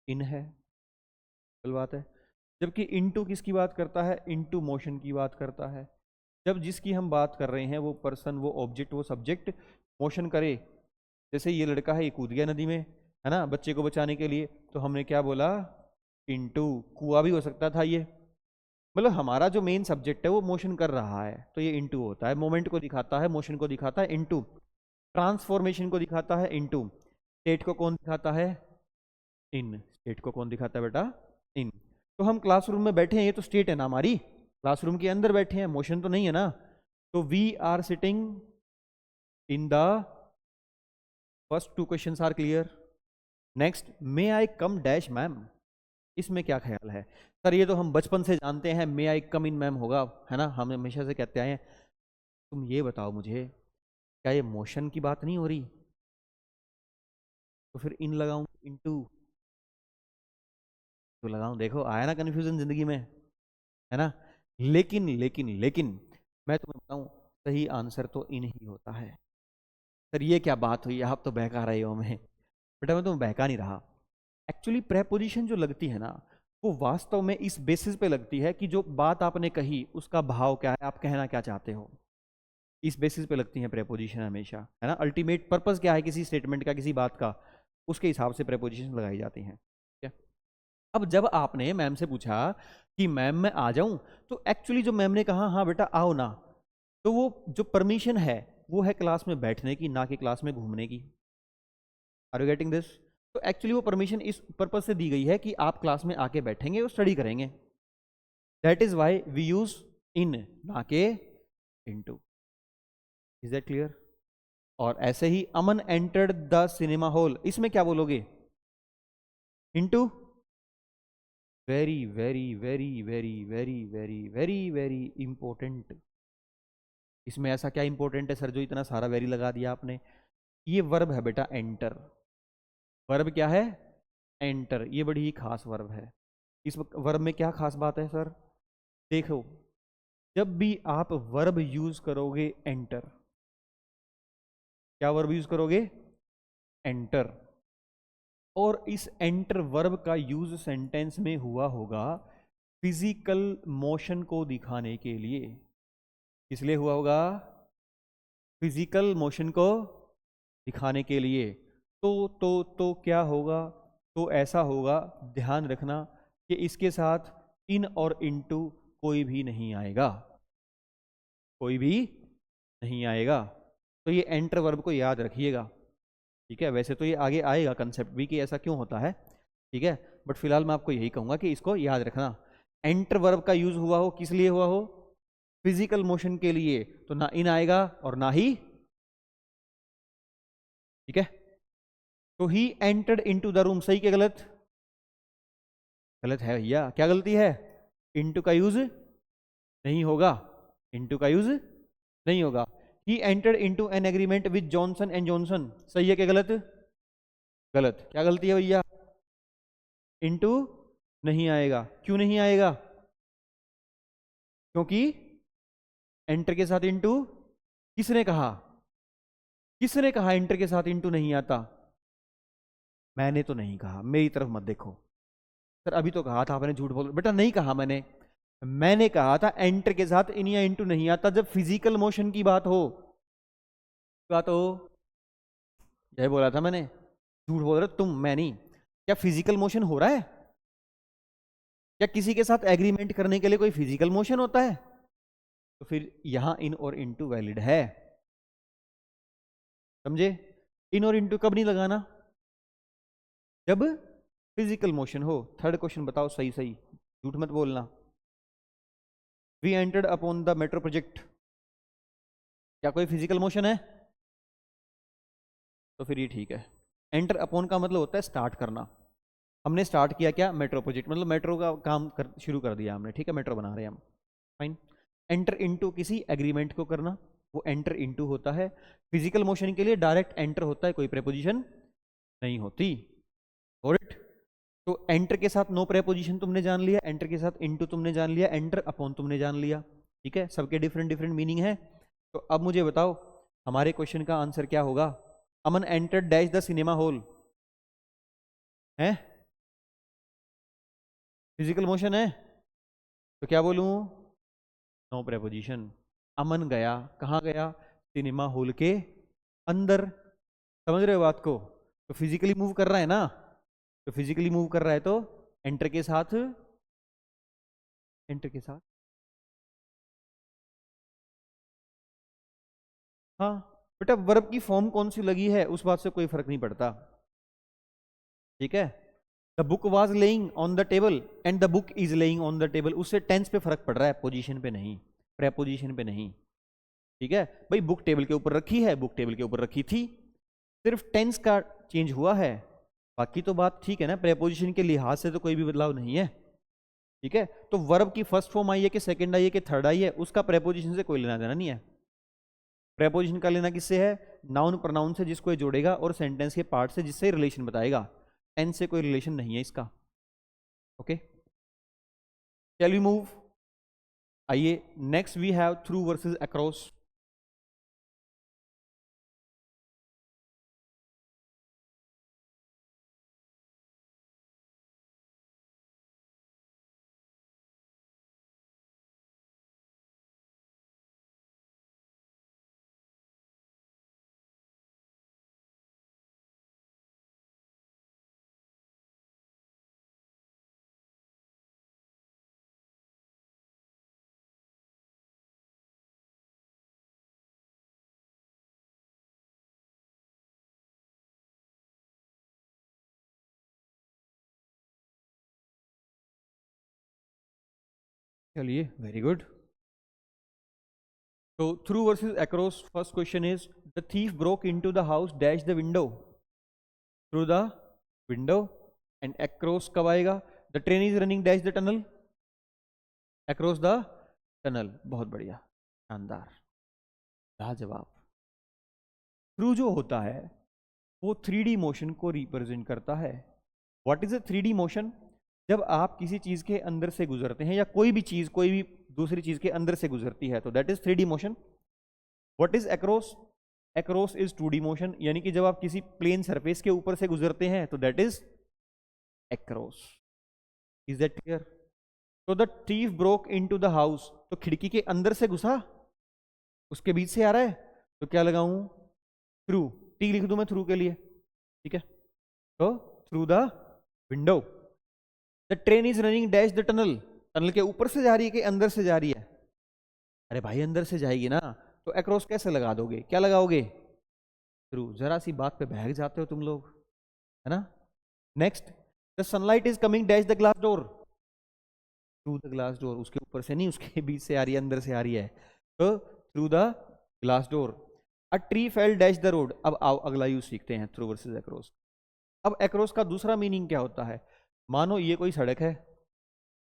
इन है, सिंपल बात है। जबकि इनटू किसकी बात करता है? इनटू मोशन की बात करता है। जब जिसकी हम बात कर रहे हैं वो पर्सन, वो ऑब्जेक्ट, वो सब्जेक्ट मोशन करे, जैसे ये लड़का है, ये कूद गया नदी में, है ना, बच्चे को बचाने के लिए, तो हमने क्या बोला? इनटू। कुआं भी हो सकता था ये, मतलब हमारा जो मेन सब्जेक्ट है वो मोशन कर रहा है, तो ये इनटू होता है। मोमेंट को दिखाता है, मोशन को दिखाता है, इनटू। ट्रांसफॉर्मेशन को दिखाता है, इनटू। स्टेट को कौन दिखाता है? इन। स्टेट को कौन दिखाता है बेटा? इन। तो हम क्लासरूम में बैठे हैं, ये तो स्टेट है ना हमारी, क्लासरूम के अंदर बैठे हैं, मोशन तो नहीं है ना। तो we are sitting in the, first two questions are clear. Next, may I come dash ma'am, इसमें क्या ख्याल है? सर ये तो हम बचपन से जानते हैं, मे आई कम इन मैम होगा, है ना, हम हमेशा से कहते आए हैं। तुम ये बताओ मुझे, क्या ये मोशन की बात नहीं हो रही? तो फिर इन लगाऊं इनटू तो लगाऊं? देखो आया ना कन्फ्यूजन जिंदगी में, है ना? लेकिन लेकिन लेकिन मैं तुम्हें बताऊं, सही आंसर तो इन ही होता है। सर ये क्या बात हुई, आप तो बहका रहे हो हमें। बेटा मैं तुम्हें बहका नहीं रहा। एक्चुअली प्रेपोजिशन जो लगती है ना, वो वास्तव में इस बेसिस पे लगती है कि जो बात आपने कही उसका भाव क्या है, आप कहना क्या चाहते हो। इस बेसिस पे लगती है प्रेपोजिशन हमेशा, है ना। अल्टीमेट पर्पस क्या है किसी स्टेटमेंट का, किसी बात का, उसके हिसाब से प्रेपोजिशन लगाई जाती हैं, ठीक है? अब जब आपने मैम से पूछा कि मैम मैं आ जाऊं, तो एक्चुअली जो मैम ने कहा हाँ बेटा आओ ना, तो वो जो परमिशन है वो है क्लास में बैठने की, ना कि क्लास में घूमने की। Are you getting this? तो एक्चुअली वो परमिशन इस पर्पज से दी गई है कि आप क्लास में आके बैठेंगे और स्टडी करेंगे। That is why we use in, ना के इनटू। Is that clear? और ऐसे ही Aman entered the cinema hall, इसमें क्या बोलोगे? Into? Very very very very very very very very important. इसमें ऐसा क्या इंपॉर्टेंट है सर जो इतना सारा वेरी लगा दिया आपने? ये वर्ब है बेटा एंटर। वर्ब क्या है? एंटर। ये बड़ी ही खास वर्ब है। इस वर्ब में क्या खास बात है सर? देखो, जब भी आप वर्ब यूज करोगे एंटर, क्या वर्ब यूज करोगे? एंटर। और इस एंटर वर्ब का यूज सेंटेंस में हुआ होगा फिजिकल मोशन को दिखाने के लिए। किस लिए हुआ होगा? फिजिकल मोशन को दिखाने के लिए। तो क्या होगा? तो ऐसा होगा, ध्यान रखना कि इसके साथ इन और इनटू कोई भी नहीं आएगा, कोई भी नहीं आएगा। तो ये एंटर वर्ब को याद रखिएगा, ठीक है? वैसे तो ये आगे आएगा कंसेप्ट भी कि ऐसा क्यों होता है, ठीक है? बट फिलहाल मैं आपको यही कहूंगा कि इसको याद रखना। एंटर वर्ब का यूज हुआ हो, किस लिए हुआ हो? फिजिकल मोशन के लिए। तो ना इन आएगा और ना ही, ठीक है? तो he entered into the room, सही क्या गलत? गलत है भैया। क्या गलती है? इनटू का यूज नहीं होगा, इनटू का यूज नहीं होगा। He entered into an agreement with Johnson and Johnson, सही है क्या गलत? गलत। क्या गलती है भैया? इनटू नहीं आएगा। क्यों नहीं आएगा? क्योंकि एंटर के साथ इनटू, किसने कहा? किसने कहा एंटर के साथ इनटू नहीं आता? मैंने तो नहीं कहा, मेरी तरफ मत देखो सर। अभी तो कहा था आपने, झूठ बोल बेटा, नहीं कहा मैंने। मैंने कहा था एंटर के साथ इन या इनटू नहीं आता जब फिजिकल मोशन की बात हो। बात हो, यही बोला था मैंने। झूठ बोल रहे हो तुम, मैं नहीं। क्या फिजिकल मोशन हो रहा है? क्या किसी के साथ एग्रीमेंट करने के लिए कोई फिजिकल मोशन होता है? तो फिर यहां इन और इनटू वैलिड है, समझे? इन और इनटू कब नहीं लगाना? जब फिजिकल मोशन हो। थर्ड क्वेश्चन बताओ सही सही, झूठ मत बोलना। We entered upon the metro project, क्या कोई फिजिकल मोशन है? तो फिर ये ठीक है। एंटर अपॉन का मतलब होता है स्टार्ट करना। हमने स्टार्ट किया क्या? मेट्रो प्रोजेक्ट, मतलब मेट्रो का काम शुरू कर दिया हमने, ठीक है? मेट्रो बना रहे हैं हम, फाइन। एंटर इनटू किसी एग्रीमेंट को करना, वो एंटर इनटू होता है। फिजिकल मोशन के लिए डायरेक्ट एंटर होता है, कोई प्रेपोजिशन नहीं होती। ऑलराइट, तो एंटर के साथ नो प्रेपोजिशन तुमने जान लिया, एंटर के साथ इनटू तुमने जान लिया, एंटर अपॉन तुमने जान लिया, ठीक है? सबके डिफरेंट डिफरेंट मीनिंग है। तो अब मुझे बताओ हमारे क्वेश्चन का आंसर क्या होगा? Aman enter dash the cinema hall, है फिजिकल मोशन है, तो क्या बोलूं? No preposition. अमन गया, कहाँ गया? सिनेमा हॉल के अंदर। समझ रहे हो बात को? तो फिजिकली मूव कर रहा है ना, तो फिजिकली मूव कर रहा है तो एंटर के साथ, एंटर के साथ, हाँ बेटा, वर्ब की फॉर्म कौन सी लगी है उस बात से कोई फर्क नहीं पड़ता, ठीक है? The book was laying on the table and the book is laying on the table, उससे टेंस पे फर्क पड़ रहा है, पोजीशन पे नहीं, प्रेपोजिशन पे नहीं, ठीक है? भाई बुक टेबल के ऊपर रखी है, बुक टेबल के ऊपर रखी थी, सिर्फ टेंस का चेंज हुआ है, बाकी तो बात ठीक है ना? प्रेपोजिशन के लिहाज से तो कोई भी बदलाव नहीं है, ठीक है? तो वर्ब की फर्स्ट फॉर्म आई है कि सेकंड आई है कि थर्ड आई है, उसका प्रेपोजिशन से कोई लेना देना नहीं है। प्रेपोजिशन का लेना किससे है? नाउन प्रोनाउन से, जिसको ये जोड़ेगा, और सेंटेंस के पार्ट से, जिससे रिलेशन बताएगा। टेंस से कोई रिलेशन नहीं है इसका, ओके? Shall we move? आइए, next we have through versus across. चलिए, वेरी गुड। तो through versus across, first question is the thief broke into the house dash the window, through the window, and across कब आएगा? The train is running dash the tunnel, across the tunnel. बहुत बढ़िया, शानदार, लाजवाब। Through जो होता है वो 3D मोशन को रिप्रेजेंट करता है। What is a 3D motion? जब आप किसी चीज के अंदर से गुजरते हैं या कोई भी चीज कोई भी दूसरी चीज के अंदर से गुजरती है तो that is 3D motion. What is across? Across is 2D motion, यानी कि जब आप किसी प्लेन सरफेस के ऊपर से गुजरते हैं तो that is across. Is that clear? तो the thief broke into the house, तो खिड़की के अंदर से घुसा, उसके बीच से आ रहा है, तो क्या लगाऊं? थ्रू। टी लिख दूं मैं थ्रू के लिए, ठीक है? तो through the window. The train is running dash the tunnel, tunnel के ऊपर से जा रही है कि अंदर से जा रही है? अरे भाई अंदर से जाएगी ना, तो अक्रॉस कैसे लगा दोगे? क्या लगाओगे? थ्रू। जरा सी बात पे बहक जाते हो तुम लोग, है ना? Next, the sunlight is coming dash the glass door, through the glass door. उसके ऊपर से नहीं, उसके बीच से आ रही है, अंदर से आ रही है, तो through the glass door. A tree fail dash the road. अब आओ अगला यूज सीखते हैं, थ्रू वर्सेस अक्रॉस। अब अक्रॉस का दूसरा मीनिंग क्या होता है? मानो ये कोई सड़क है,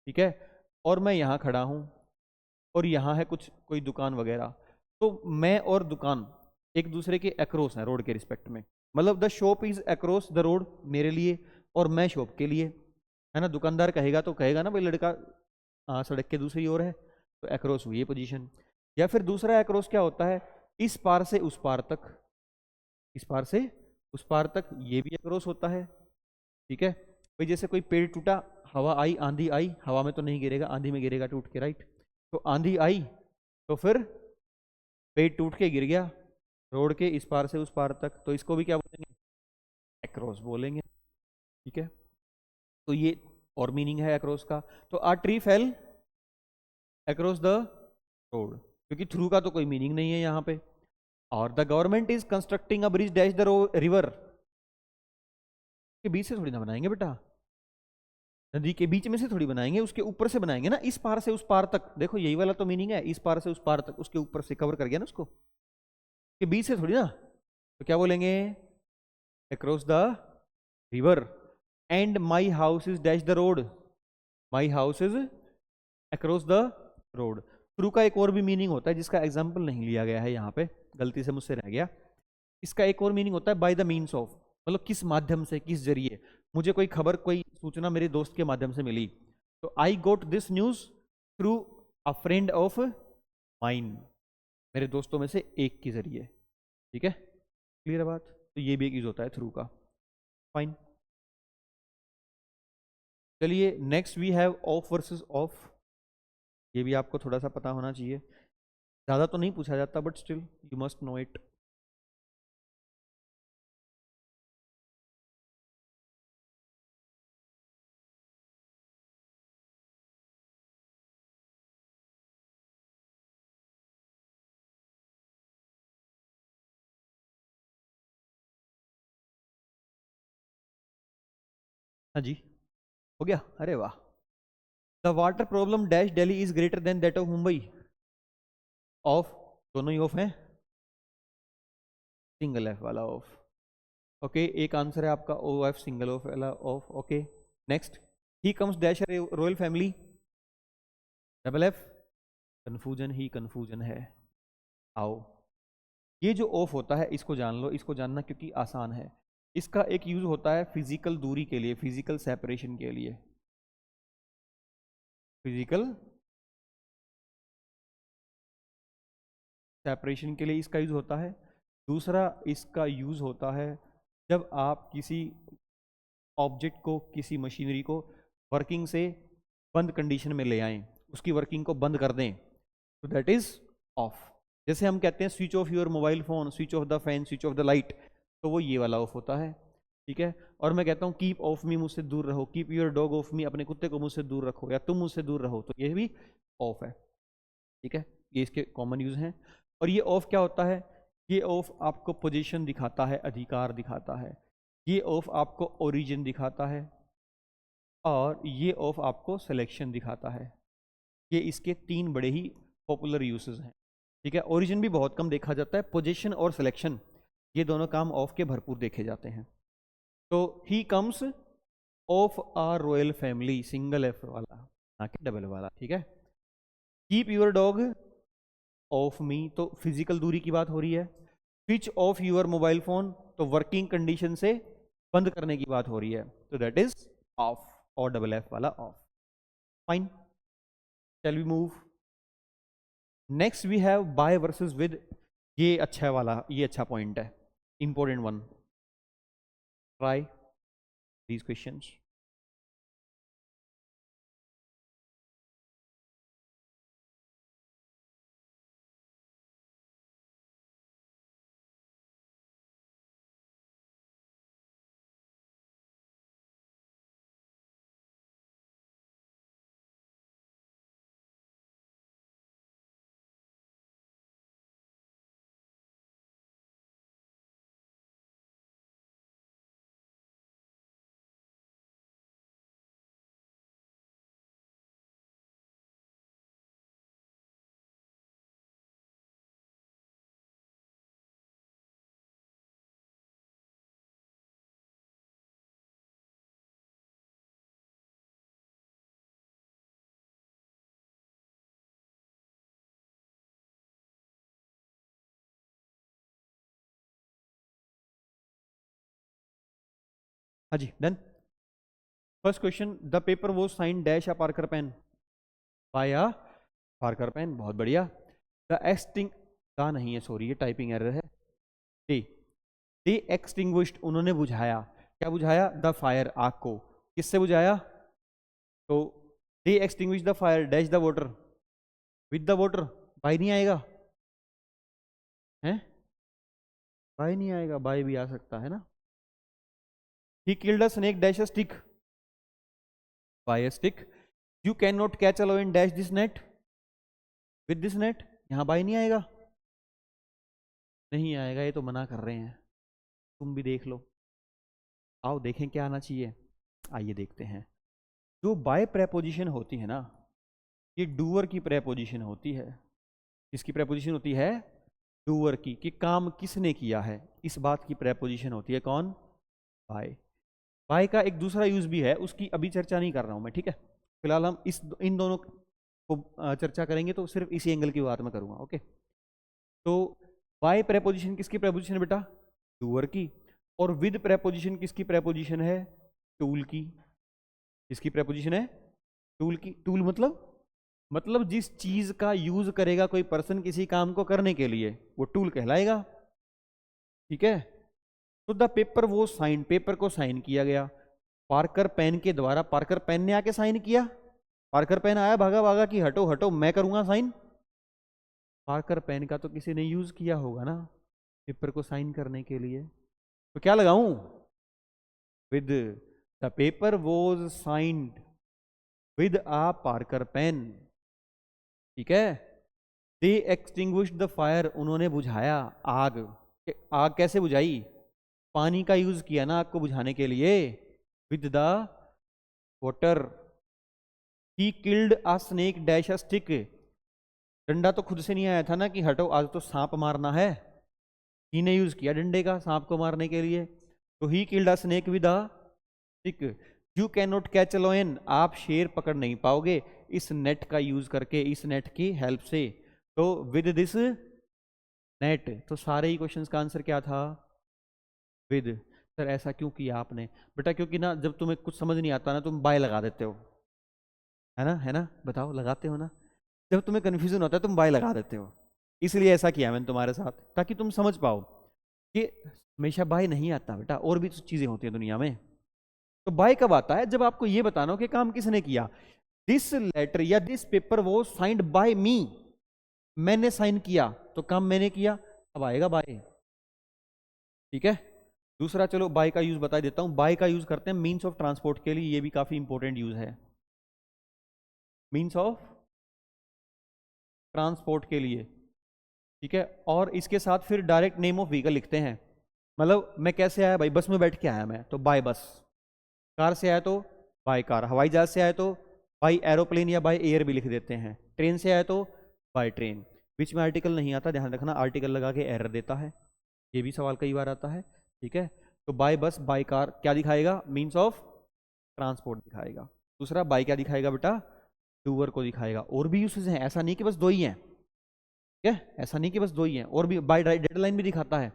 ठीक है, और मैं यहाँ खड़ा हूँ और यहाँ है कुछ कोई दुकान वगैरह, तो मैं और दुकान एक दूसरे के अक्रॉस हैं रोड के रिस्पेक्ट में। मतलब the shop is across the road मेरे लिए और मैं शॉप के लिए, है ना? दुकानदार कहेगा तो कहेगा ना भाई लड़का सड़क के दूसरी ओर है, तो अक्रॉस हुई ये पोजीशन। या फिर दूसरा अक्रॉस क्या होता है? इस पार से उस पार तक, इस पार से उस पार तक, ये भी अक्रॉस होता है, ठीक है? भाई जैसे कोई पेड़ टूटा, हवा आई, आंधी आई, हवा में तो नहीं गिरेगा, आंधी में गिरेगा टूट के, राइट? तो आंधी आई तो फिर पेड़ टूट के गिर गया रोड के इस पार से उस पार तक, तो इसको भी क्या बोलेंगे? अक्रॉस बोलेंगे, ठीक है? तो ये और मीनिंग है अक्रॉस का। तो a tree fell across the road, क्योंकि थ्रू का तो कोई मीनिंग नहीं है यहाँ पे। और the government is constructing a bridge dash the river, के बीच से थोड़ी ना बनाएंगे बेटा, नदी के बीच में से थोड़ी बनाएंगे, उसके ऊपर से बनाएंगे ना, इस पार से उस पार तक। देखो यही वाला तो मीनिंग है, इस पार से उस पार तक, उसके ऊपर से कवर कर गया ना उसको, के बीच से थोड़ी ना। तो क्या बोलेंगे? Across the river. And my house is dash the road, my house is across the road. Through का एक और भी मीनिंग होता है जिसका एग्जाम्पल नहीं लिया गया है यहाँ पे, गलती से मुझसे रह गया। इसका एक और मीनिंग होता है बाय द मीन्स ऑफ, मतलब किस माध्यम से, किस जरिए। मुझे कोई खबर, कोई सूचना मेरे दोस्त के माध्यम से मिली, तो I got this news through a friend of mine, मेरे दोस्तों में से एक के जरिए, ठीक है? क्लियर है बात? तो ये भी एक यूज होता है थ्रू का। फाइन, चलिए next we have of versus off. ये भी आपको थोड़ा सा पता होना चाहिए, ज़्यादा तो नहीं पूछा जाता but still you must know it. हाँ जी, हो गया, अरे वाह। The water problem dash Delhi is greater than that of Mumbai. Of, दोनों ही ऑफ हैं, सिंगल एफ वाला ऑफ। ओके, एक आंसर है आपका ओ एफ, सिंगल ऑफ वाला of. Okay next, he comes dash royal family, double F, confusion he confusion है। आओ, ये जो ऑफ होता है इसको जान लो, इसको जानना क्योंकि आसान है। इसका एक यूज होता है फिजिकल दूरी के लिए, फिजिकल सेपरेशन के लिए, फिजिकल सेपरेशन के लिए इसका यूज होता है। दूसरा इसका यूज होता है जब आप किसी ऑब्जेक्ट को, किसी मशीनरी को वर्किंग से बंद कंडीशन में ले आएं, उसकी वर्किंग को बंद कर दें, तो दैट इज ऑफ। जैसे हम कहते हैं switch off your mobile phone, switch off the fan, switch off the light, तो वो ये वाला ऑफ होता है, ठीक है? और मैं कहता हूँ कीप ऑफ मी, मुझसे दूर रहो, कीप योर डॉग ऑफ मी, अपने कुत्ते को मुझसे दूर रखो, या तुम मुझसे दूर रहो, तो ये भी ऑफ है, ठीक है? ये इसके कॉमन यूज हैं। और ये ऑफ क्या होता है? ये ऑफ आपको पोजीशन दिखाता है, अधिकार दिखाता है। ये ऑफ आपको ओरिजिन दिखाता है, और ये ऑफ आपको सिलेक्शन दिखाता है। ये इसके तीन बड़े ही पॉपुलर यूसेस हैं, ठीक है? ओरिजिन भी बहुत कम देखा जाता है, पोजीशन और सिलेक्शन ये दोनों काम ऑफ के भरपूर देखे जाते हैं। तो he comes of a royal family, single F वाला, ना कि डबल वाला, ठीक है। Keep your dog off me, तो फिजिकल दूरी की बात हो रही है। Switch off your mobile phone, तो वर्किंग कंडीशन से बंद करने की बात हो रही है, तो दैट इज ऑफ, और डबल एफ वाला off. Fine, shall we move. Next we have by versus with, ये अच्छा वाला, ये अच्छा पॉइंट है, important one. Try these questions. हाँ जी, done. First question, the paper was sign dash a Parker pen, by a Parker pen, बहुत बढ़िया। द एक्सटिंग, का नहीं है सॉरी, ये टाइपिंग एरर है। दे दे एक्सटिंग्विश्ड, उन्होंने बुझाया, क्या बुझाया? द फायर, आग को। किससे बुझाया? तो they extinguish the fire dash the water, with the water, by नहीं आएगा, हैं? बाय नहीं आएगा, बाय भी आ सकता है ना। He killed a snake dash a stick, by a stick. You can not catch a lion dash this net, with this net, यहां बाय नहीं आएगा, नहीं आएगा, ये तो मना कर रहे हैं, तुम भी देख लो। आओ देखें क्या आना चाहिए, आइए देखते हैं। जो बाय प्रेपोजिशन होती है ना, ये डूअर की प्रेपोजिशन होती है। किसकी प्रेपोजिशन होती है? डूअर की, कि काम किसने किया है, इस बात की प्रेपोजिशन होती है कौन? बाय। बाय का एक दूसरा यूज भी है, उसकी अभी चर्चा नहीं कर रहा हूं मैं, ठीक है। फिलहाल हम इन दोनों को चर्चा करेंगे, तो सिर्फ इसी एंगल की बात मैं करूंगा, ओके। तो बाय प्रेपोजिशन किसकी प्रेपोजिशन है बेटा? डूअर की। और विद प्रेपोजिशन किसकी प्रेपोजिशन है? टूल की। किसकी प्रेपोजिशन है? टूल की। टूल मतलब जिस चीज का यूज करेगा कोई पर्सन किसी काम को करने के लिए, वो टूल कहलाएगा, ठीक है। तो द पेपर वो साइन, पेपर को साइन किया गया पार्कर पेन के द्वारा, पार्कर पेन ने आके साइन किया, पार्कर पेन आया भागा भागा कि हटो हटो मैं करूंगा साइन, पार्कर पेन का तो किसी ने यूज किया होगा ना पेपर को साइन करने के लिए, तो क्या लगाऊं? With. The paper was signed with a Parker pen, ठीक है। दे एक्सटिंग्विश्ड द फायर, उन्होंने बुझाया आग। आग कैसे बुझाई? पानी का यूज किया ना आग को बुझाने के लिए, with the water. He killed a snake dash a stick, डंडा तो खुद से नहीं आया था ना कि हटो आज तो सांप मारना है, ही ने यूज किया डंडे का सांप को मारने के लिए, तो he killed a snake with a stick. You can not catch a lion, आप शेर पकड़ नहीं पाओगे इस नेट का यूज करके, इस नेट की हेल्प से, तो विद दिस नेट। तो सारे ही क्वेश्चंस का आंसर क्या था? विद। सर ऐसा क्यों किया आपने? बेटा क्योंकि ना जब तुम्हें कुछ समझ नहीं आता ना, तुम बाय लगा देते हो, है ना, बताओ लगाते हो ना, जब तुम्हें कंफ्यूजन होता है तुम बाय लगा देते हो, इसलिए ऐसा किया मैंने तुम्हारे साथ, ताकि तुम समझ पाओ कि हमेशा बाय नहीं आता बेटा, और भी चीजें होती हैं दुनिया में। तो बाय कब आता है? जब आपको ये बताना हो कि काम किसने किया। दिस लेटर या दिस पेपर वो साइंड बाय मी, मैंने साइन किया तो काम मैंने किया, अब आएगा बाय, ठीक है। दूसरा चलो बाय का यूज बता देता हूं, बाय का यूज करते हैं मीन्स ऑफ ट्रांसपोर्ट के लिए, ये भी काफी इंपॉर्टेंट यूज है, मीन्स ऑफ ट्रांसपोर्ट के लिए, ठीक है। और इसके साथ फिर डायरेक्ट नेम ऑफ व्हीकल लिखते हैं, मतलब मैं कैसे आया भाई, बस में बैठ के आया मैं तो बाय बस, कार से आया तो बाय कार, हवाई जहाज से आया तो बाय एरोप्लेन या बाय एयर भी लिख देते हैं, ट्रेन से आया तो बाय ट्रेन। बीच में आर्टिकल नहीं आता, ध्यान रखना, आर्टिकल लगा के एरर देता है, ये भी सवाल कई बार आता है, ठीक है। तो बाय बस बाय कार क्या दिखाएगा? मीन्स ऑफ ट्रांसपोर्ट दिखाएगा। दूसरा बाय क्या दिखाएगा बेटा, डूअर को दिखाएगा। और भी यूसेज हैं, ऐसा नहीं कि बस दो ही हैं, ठीक है, ऐसा नहीं कि बस दो ही हैं, और भी बाय डेडलाइन भी दिखाता है।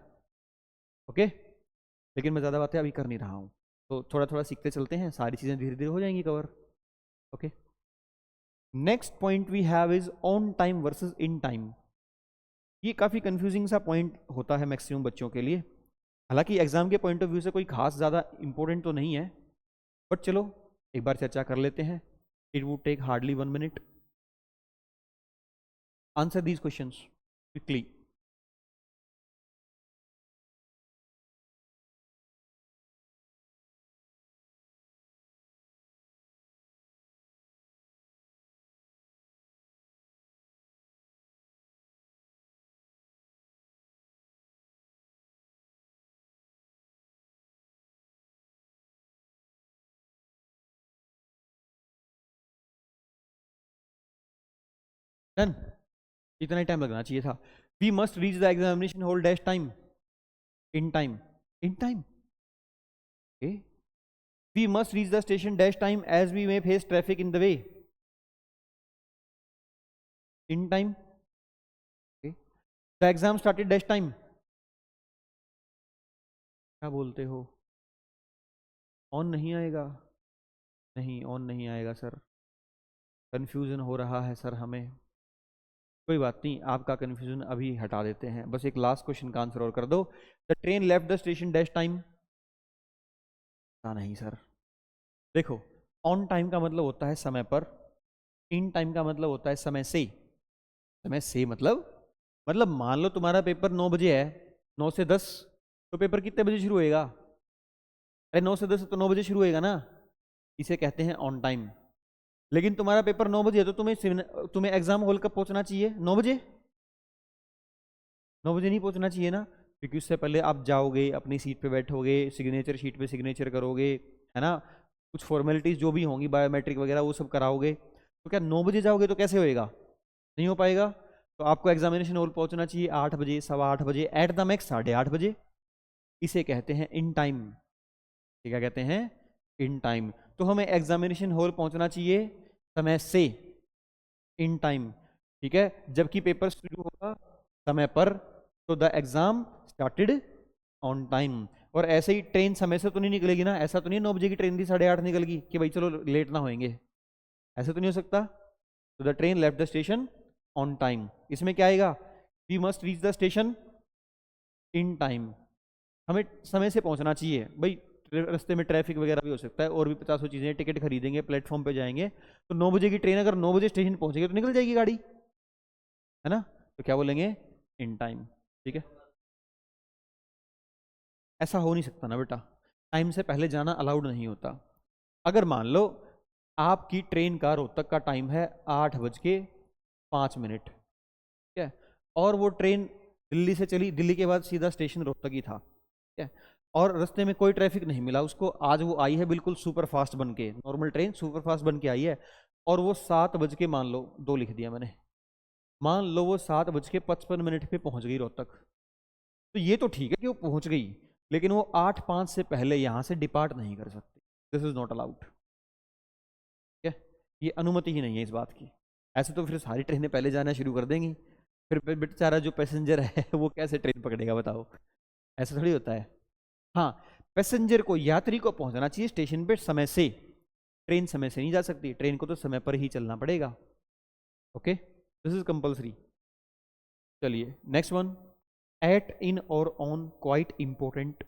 ओके, लेकिन मैं ज़्यादा बातें अभी कर नहीं रहा हूँ, तो थोड़ा थोड़ा सीखते चलते हैं, सारी चीज़ें धीरे धीरे हो जाएंगी cover. Okay, next point we have is on time versus in time. ये काफ़ी कंफ्यूजिंग सा पॉइंट होता है मैक्सिमम बच्चों के लिए। हालांकि एग्जाम के पॉइंट ऑफ व्यू से कोई खास ज़्यादा इंपॉर्टेंट तो नहीं है, बट चलो एक बार चर्चा कर लेते हैं। It would take hardly 1 minute. Answer these questions quickly. Done, इतना ही टाइम लगना चाहिए था। We must reach the examination hall dash time, in time, in time. Okay, we must reach the station dash time as we may face traffic in the way, in time. Okay, the exam started dash time. क्या बोलते हो, on नहीं आएगा? नहीं, on नहीं आएगा sir, confusion हो रहा है सर हमें। कोई बात नहीं, आपका कंफ्यूजन अभी हटा देते हैं, बस एक लास्ट क्वेश्चन का आंसर और कर दो। The train left the station dash time. नहीं सर, देखो, ऑन टाइम का मतलब होता है समय पर, इन टाइम का मतलब होता है समय से। समय से मतलब मान लो तुम्हारा पेपर 9 बजे है, 9 से 10, तो पेपर कितने बजे शुरू होएगा? अरे 9 से 10 तो 9 बजे शुरू होएगा ना, इसे कहते हैं ऑन टाइम। लेकिन तुम्हारा पेपर 9 बजे है, तो तुम्हें एग्जाम हॉल कब पहुंचना चाहिए? 9 बजे। 9 बजे नहीं पहुंचना चाहिए ना, क्योंकि उससे पहले आप जाओगे, अपनी सीट पे बैठोगे, सिग्नेचर शीट पे सिग्नेचर करोगे, है ना, कुछ फॉर्मेलिटीज जो भी होंगी, बायोमेट्रिक वगैरह वो सब कराओगे। तो क्या 9 बजे जाओगे तो कैसे होएगा? नहीं हो पाएगा। तो आपको एग्जामिनेशन हॉल पहुंचना चाहिए 8 बजे, 8:15 बजे, एट द मैक्स 8:30 बजे। इसे कहते हैं इन टाइम। क्या कहते हैं? In time. तो हमें एग्जामिनेशन हॉल पहुंचना चाहिए समय से, इन टाइम, ठीक है, जबकि पेपर शुरू होगा समय पर, तो the exam started on time. और ऐसे ही ट्रेन समय से तो नहीं निकलेगी ना, ऐसा तो नहीं 9 बजे की ट्रेन थी 8:30 निकल गई कि भाई चलो लेट ना होएंगे, ऐसा तो नहीं हो सकता। तो the train left the station on time, इसमें क्या आएगा? We must reach the station in time. हमें समय से पहुंचना चाहिए भाई, रास्ते में ट्रैफिक वगैरह भी हो सकता है, और भी 50 चीजें, टिकट खरीदेंगे, प्लेटफॉर्म पे जाएंगे, तो 9 बजे की ट्रेन अगर 9 बजे स्टेशन पहुंचेगी तो निकल जाएगी गाड़ी, है ना। तो क्या बोलेंगे? इन टाइम, ठीक है। ऐसा हो नहीं सकता ना बेटा, टाइम से पहले जाना अलाउड नहीं होता। अगर मान लो आपकी ट्रेन का रोहतक का टाइम है 8:05, ठीक है, और वो ट्रेन दिल्ली से चली, दिल्ली के बाद सीधा स्टेशन रोहतक ही था, ठीक है, और रास्ते में कोई ट्रैफिक नहीं मिला उसको, आज वो आई है बिल्कुल सुपर फास्ट बन के, नॉर्मल ट्रेन सुपर फास्ट बन के आई है, और वो 7 बज के, मान लो 2 लिख दिया मैंने, मान लो वो 7:55 पे पहुंच गई रोहतक, तो ये तो ठीक है कि वो पहुंच गई, लेकिन वो 8:05 से पहले यहां से डिपार्ट नहीं कर सकती। दिस इज नॉट अलाउड, ठीक है, ये अनुमति ही नहीं है इस बात की। ऐसे तो फिर सारी ट्रेनें पहले जाना शुरू कर देंगी, फिर बेचारा जो पैसेंजर है वो कैसे ट्रेन पकड़ेगा बताओ, ऐसा थोड़ी होता है। हाँ, पैसेंजर को, यात्री को पहुंचना चाहिए स्टेशन पे समय से, ट्रेन समय से नहीं जा सकती, ट्रेन को तो समय पर ही चलना पड़ेगा। Okay, this is compulsory. चलिए नेक्स्ट वन, एट, इन और ऑन, क्वाइट इंपॉर्टेंट।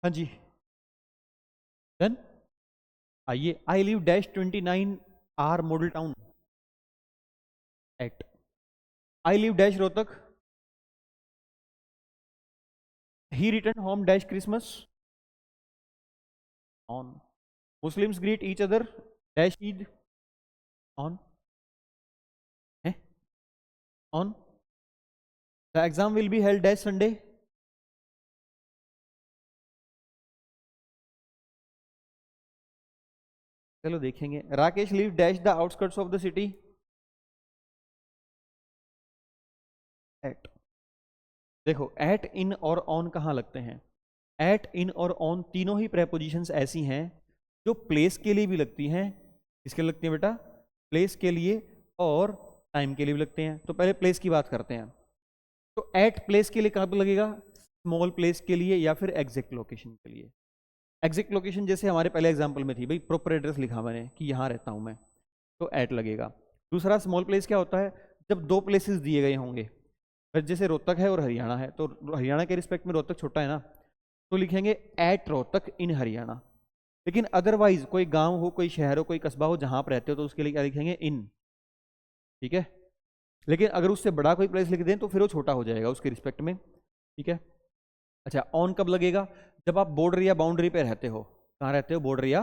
हाँ जी, डन। आइए, I live dash 29 R Model Town at, I live dash Rohtak, he return home dash Christmas on, Muslims greet each other dash Eid on, है on, the exam will be held dash Sunday, चलो देखेंगे। Rakesh leave dash the outskirts of the city at, देखो at, in और on कहाँ लगते हैं? Eight, in और on तीनों ही प्रेपोजिशंस ऐसी हैं जो प्लेस के लिए भी लगती हैं। किसके लिए लगती हैं बेटा? प्लेस के लिए और टाइम के लिए भी लगते हैं। तो पहले प्लेस की बात करते हैं। तो एट प्लेस के लिए कहाँ पे लगेगा? स्मॉल प्लेस के लिए या फिर एग्जैक्ट लोकेशन के लिए। एग्जैक्ट लोकेशन जैसे हमारे पहले एग्जाम्पल में थी, भाई प्रॉपर एड्रेस लिखा मैंने कि यहाँ रहता हूँ मैं, तो एट लगेगा। दूसरा स्मॉल प्लेस क्या होता है? जब दो प्लेसेस दिए गए होंगे, जैसे रोहतक है और हरियाणा है, तो हरियाणा के रिस्पेक्ट में रोहतक छोटा है ना, तो लिखेंगे एट रोहतक इन हरियाणा। लेकिन अदरवाइज कोई गांव हो, कोई शहर हो, कोई कस्बा हो जहां आप रहते हो, तो उसके लिए क्या लिखेंगे? इन, ठीक है। लेकिन अगर उससे बड़ा कोई प्लेस लिख दें तो फिर वो छोटा हो जाएगा उसके रिस्पेक्ट में, ठीक है। अच्छा, ऑन कब लगेगा? जब आप बॉर्डर या बाउंड्री पे रहते हो। कहाँ रहते हो? बॉर्डर या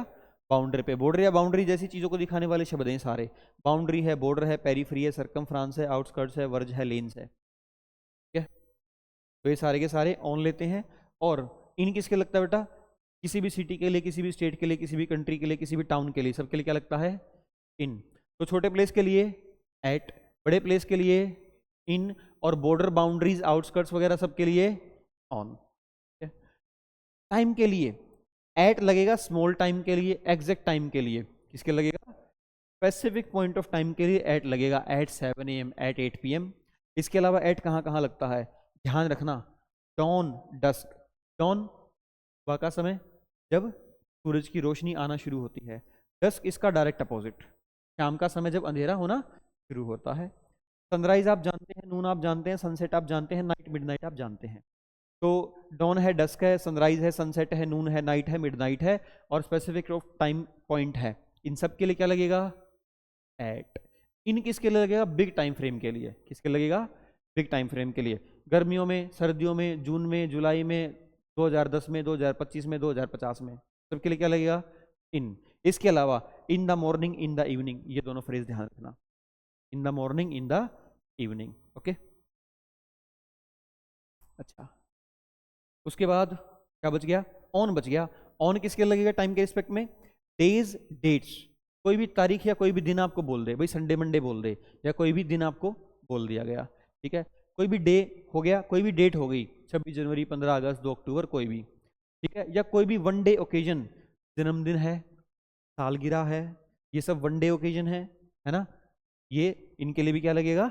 बाउंड्री पे। बॉर्डर या बाउंड्री जैसी चीजों को दिखाने वाले शब्द हैं सारे। बाउंड्री है, बॉर्डर है, पेरीफ्री है, सरकमफ्रांस है, आउटस्कर्ट्स है, वर्ज है, लेन्स है, ठीक है। तो ये सारे के सारे ऑन लेते हैं। और इन किसके लगता है बेटा? किसी भी सिटी के लिए, किसी भी स्टेट के लिए, किसी भी कंट्री के लिए, किसी भी टाउन के लिए, सबके लिए क्या लगता है? इन। तो छोटे प्लेस के लिए एट, बड़े प्लेस के लिए इन, और बॉर्डर, बाउंड्रीज, आउटस्कर्ट्स वगैरह सबके लिए ऑन। टाइम के लिए एट लगेगा, स्मॉल टाइम के लिए, एग्जैक्ट टाइम के लिए किसके लगेगा? स्पेसिफिक पॉइंट ऑफ टाइम के लिए एट लगेगा, एट 7 AM, एट 8 PM। इसके अलावा एट कहाँ कहाँ लगता है? ध्यान रखना, डॉन, डस्क। डॉन सुबह का समय जब सूरज की रोशनी आना शुरू होती है। डस्क इसका डायरेक्ट अपोजिट, शाम का समय जब अंधेरा होना शुरू होता है। सनराइज आप जानते हैं, नून आप जानते हैं, सनसेट आप जानते हैं, नाइट, मिडनाइट आप जानते हैं। तो डॉन है, डस्क है, सनराइज है, सनसेट है, नून है, नाइट है, मिडनाइट है, और स्पेसिफिक ऑफ टाइम पॉइंट है। इन सब के लिए क्या लगेगा? एट। इन किसके लिए लगेगा? बिग टाइम फ्रेम के लिए। किसके लगेगा? बिग टाइम फ्रेम के लिए। गर्मियों में, सर्दियों में, जून में, जुलाई में, 2010 में, 2025 में, 2050 में, सबके लिए क्या लगेगा? इन। इसके अलावा इन the morning, in the evening, ये दोनों फ्रेज ध्यान रखना, इन the morning, in the evening, okay. अच्छा, उसके बाद क्या बच गया? ऑन बच गया। ऑन किसके लगेगा टाइम के रिस्पेक्ट में? Days, dates. कोई भी तारीख या कोई भी दिन आपको बोल दे, भाई संडे मंडे बोल दे, या कोई भी दिन आपको बोल दिया गया, ठीक है। कोई भी डे हो गया, कोई भी डेट हो गई, 26 जनवरी, 15 अगस्त, 2 अक्टूबर, कोई भी, ठीक है। या कोई भी वन डे ओकेजन, जन्मदिन है, सालगिरह है, ये सब वन डे ओकेजन है ना, ये इनके लिए भी क्या लगेगा?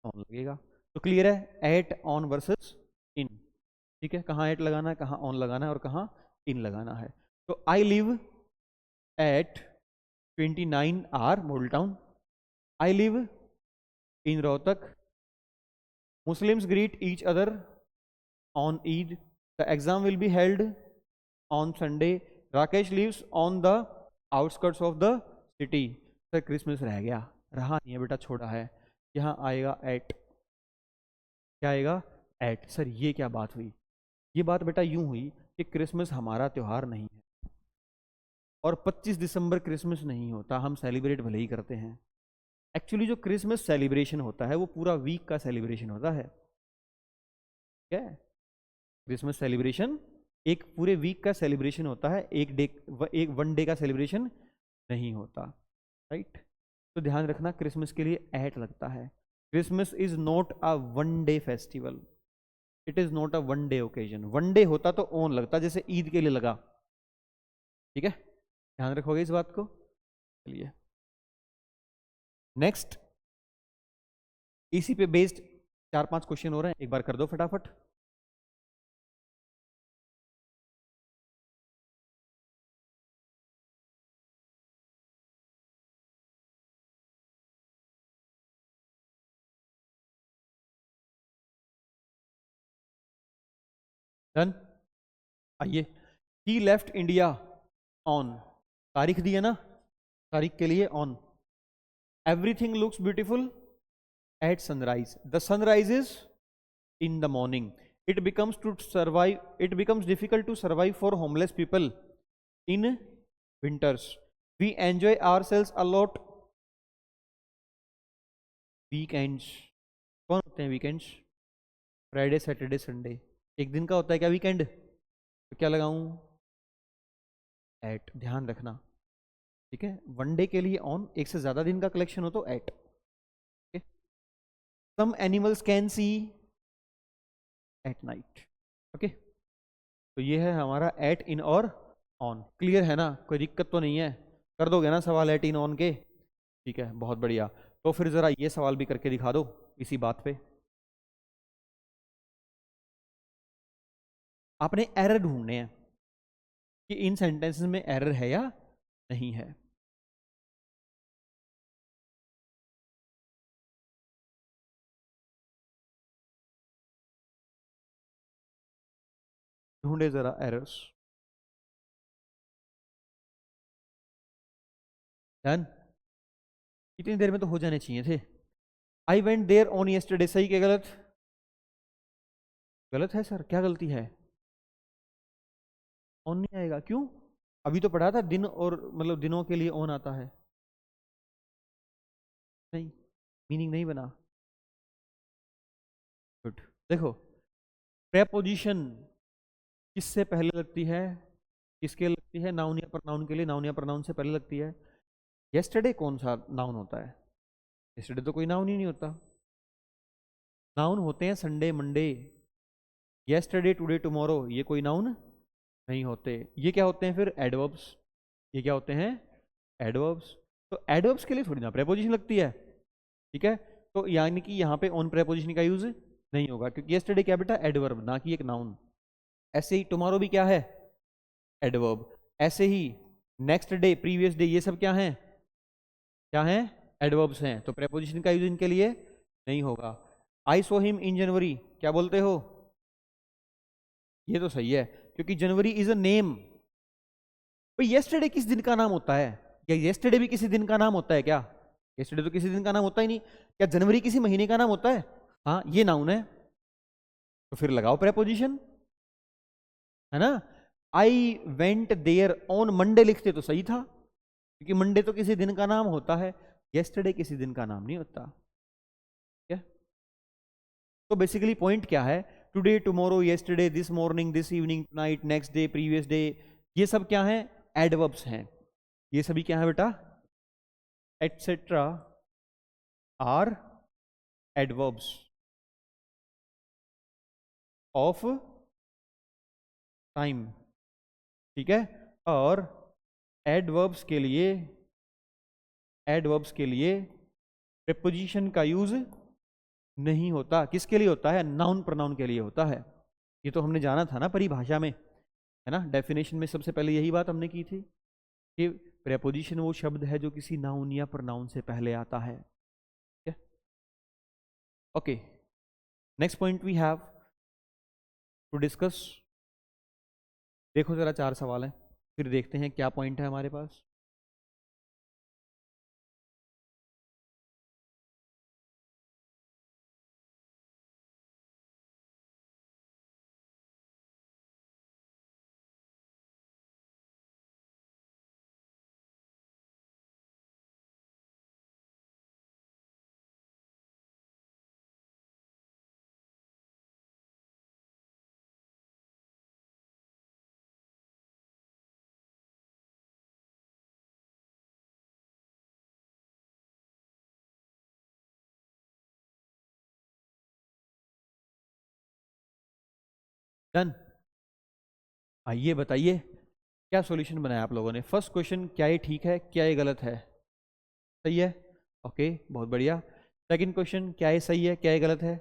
ऑन लगेगा। तो क्लियर है, एट, ऑन वर्सेस इन, ठीक है। कहाँ एट लगाना है, कहाँ ऑन लगाना है, और कहाँ इन लगाना है। तो I live at 29 R model town, I live in Rohtak, Muslims greet each other on Eid, the exam will be held on Sunday, Rakesh lives on the outskirts of the city. Sir Christmas रह गया, रहा नहीं है बेटा, छोड़ा है। यहाँ आएगा एट, क्या आएगा? एट। सर ये क्या बात हुई? ये बात बेटा यूं हुई कि क्रिसमस हमारा त्यौहार नहीं है, और 25 दिसंबर क्रिसमस नहीं होता, हम सेलिब्रेट भले ही करते हैं। एक्चुअली जो क्रिसमस सेलिब्रेशन होता है वो पूरा वीक का सेलिब्रेशन होता है, क्या है? क्रिसमस सेलिब्रेशन एक पूरे वीक का सेलिब्रेशन होता है, एक वन डे का सेलिब्रेशन नहीं होता, राइट। तो ध्यान रखना, क्रिसमस के लिए एट लगता है। Christmas is not a one day festival, it is not a one day occasion. One day होता तो ऑन लगता, जैसे ईद के लिए लगा, ठीक है। ध्यान रखोगे इस बात को। चलिए नेक्स्ट, इसी पे बेस्ड 4-5 क्वेश्चन हो रहे हैं, एक बार कर दो फटाफट। डन। आइए, ही लेफ्ट इंडिया ऑन, तारीख दी है ना, तारीख के लिए on. Everything looks beautiful at sunrise, the sunrise is in the morning, it becomes difficult to survive for homeless people in winters. We enjoy ourselves a lot. Weekends कौन होते हैं weekends? Friday Saturday Sunday. एक दिन का होता है क्या weekend? तो क्या लगाऊं? एट, ध्यान रखना, ठीक है। वन डे के लिए ऑन, एक से ज्यादा दिन का कलेक्शन हो तो at. Some animals can see at night. Okay, तो ये है हमारा एट, इन और ऑन। क्लियर है ना? कोई दिक्कत तो नहीं है? कर दोगे ना सवाल एट इन ऑन के? ठीक है, बहुत बढ़िया। तो फिर जरा ये सवाल भी करके दिखा दो इसी बात पे। आपने एरर ढूंढने हैं कि इन सेंटेंसेस में एरर है या नहीं है। ढूंढे जरा एरर्स। डन। इतनी देर में तो हो जाने चाहिए थे। I went there on yesterday, सही क्या गलत? गलत है सर, क्या गलती है? ऑन नहीं आएगा, क्यों? अभी तो पढ़ा था दिन और मतलब दिनों के लिए ऑन आता है। नहीं, मीनिंग नहीं बना। गुड। देखो, प्रेपोजिशन किससे पहले लगती है? किसके लगती है? नाउन या प्रोनाउन के लिए। नाउन या प्रोनाउन से पहले लगती है। यस्टरडे कौन सा नाउन होता है? यस्टरडे तो कोई नाउन ही नहीं होता। नाउन होते हैं Sunday, Monday. Yesterday, today, tomorrow, ये कोई नाउन नहीं होते। ये क्या होते हैं फिर? एडवर्ब्स। ये क्या होते हैं? एडवर्ब्स। तो एडवर्ब्स के लिए थोड़ी ना प्रेपोजिशन लगती है, ठीक है। तो यानी कि यहाँ पे ऑन प्रेपोजिशन का यूज नहीं होगा, क्योंकि यस्टरडे क्या बेटा? एडवर्ब, ना कि एक नाउन। ऐसे ही टुमारो भी क्या है? एडवर्ब। ऐसे ही नेक्स्ट डे, प्रीवियस डे, ये सब क्या हैं? क्या हैं? एडवर्ब्स हैं। तो प्रेपोजिशन का यूज इनके लिए नहीं होगा। आई सो हिम इन जनवरी, क्या बोलते हो? ये तो सही है, क्योंकि जनवरी इज अ नेम। भाई यस्टरडे किस दिन का नाम होता है? क्या यस्टरडे भी किसी दिन का नाम होता है क्या? यस्टरडे तो किसी दिन का नाम होता ही नहीं। क्या जनवरी किसी महीने का नाम होता है? हाँ, ये नाउन है, तो फिर लगाओ प्रेपोजिशन, है ना। I went there on Monday लिखते तो सही था, क्योंकि मंडे तो किसी दिन का नाम होता है, यस्टरडे किसी दिन का नाम नहीं होता। क्या? तो बेसिकली पॉइंट क्या है? Today, tomorrow, yesterday, this morning, this evening, night, next day, previous day, ये सब क्या है? एडवर्ब्स हैं। ये सभी क्या है बेटा? Etcetera are adverbs of time, ठीक है। और एडवर्ब्स के लिए प्रीपोजिशन का यूज नहीं होता। किसके लिए होता है? नाउन प्रोनाउन के लिए होता है। ये तो हमने जाना था ना परिभाषा में, है ना। डेफिनेशन में सबसे पहले यही बात हमने की थी कि प्रीपोजिशन वो शब्द है जो किसी नाउन या प्रोनाउन से पहले आता है। Okay, next point we have to discuss. देखो जरा 4 सवाल हैं, फिर देखते हैं क्या पॉइंट है हमारे पास। डन। आइए बताइए क्या सॉल्यूशन बनाया आप लोगों ने। फर्स्ट क्वेश्चन, क्या ये ठीक है, क्या ये गलत है? सही है, ओके, बहुत बढ़िया। सेकंड क्वेश्चन, क्या ये सही है, क्या ये गलत है?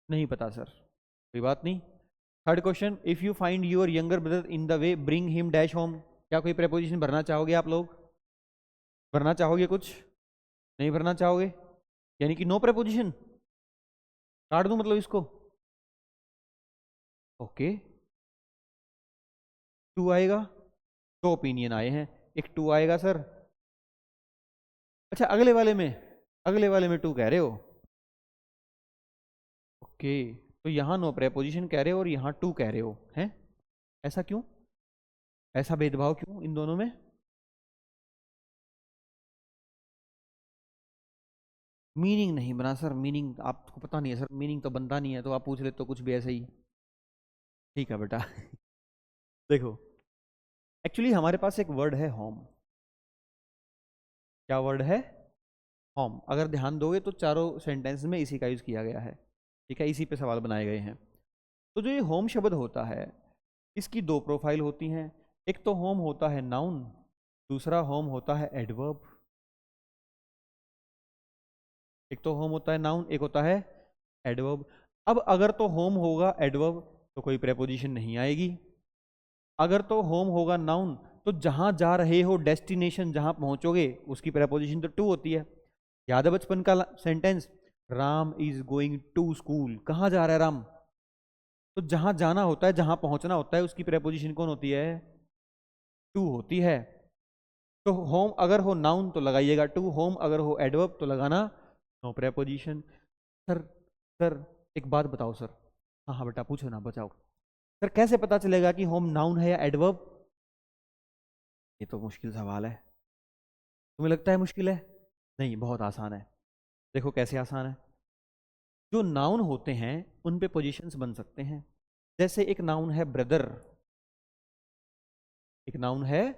नहीं पता सर, कोई बात नहीं। Third question, if you find your younger brother in the way, bring him dash home. क्या कोई प्रेपोजिशन भरना चाहोगे आप लोग? भरना चाहोगे कुछ? नहीं भरना चाहोगे, यानी कि नो प्रेपोजिशन, काट दूं मतलब इसको? ओके, टू आएगा। दो ओपिनियन आए हैं, एक टू आएगा सर। अच्छा, अगले वाले में टू कह रहे हो? ओके, तो यहाँ नो प्रेपोजिशन कह रहे हो और यहाँ टू कह रहे हो, हैं? ऐसा क्यों? ऐसा भेदभाव क्यों इन दोनों में? मीनिंग नहीं बना सर, मीनिंग आपको पता नहीं है सर, मीनिंग तो बनता नहीं है, तो आप पूछ ले तो कुछ भी ऐसे ही। ठीक है बेटा देखो, एक्चुअली हमारे पास एक वर्ड है होम। क्या वर्ड है? होम। अगर ध्यान दोगे तो चारों सेंटेंस में इसी का यूज किया गया है, ठीक है, इसी पे सवाल बनाए गए हैं। तो जो ये होम शब्द होता है, इसकी दो प्रोफाइल होती हैं। एक तो होम होता है नाउन, दूसरा होम होता है एडवर्ब। एक तो होम होता है नाउन, एक होता है एडवर्ब। अब अगर तो होम होगा एडवर्ब तो कोई प्रेपोजिशन नहीं आएगी। अगर तो होम होगा नाउन तो जहां जा रहे हो, डेस्टिनेशन जहां पहुंचोगे, उसकी प्रेपोजिशन तो टू होती है। याद है बचपन का sentence, Ram is going to school. कहां जा रहा है राम? तो जहां जाना होता है, जहां पहुंचना होता है, उसकी प्रेपोजिशन कौन होती है? टू होती है। तो होम अगर हो नाउन तो लगाइएगा टू, होम अगर हो एडवर्ब तो लगाना नो प्रेपोजिशन। सर, सर एक बात बताओ सर। हाँ हाँ बेटा पूछो ना, बचाओ। सर कैसे पता चलेगा कि होम नाउन है या एडवर्ब? ये तो मुश्किल सवाल है। तुम्हें लगता है मुश्किल है? नहीं, बहुत आसान है। देखो कैसे आसान है। जो नाउन होते हैं उन पे पोजीशंस बन सकते हैं। जैसे एक नाउन है ब्रदर, एक नाउन है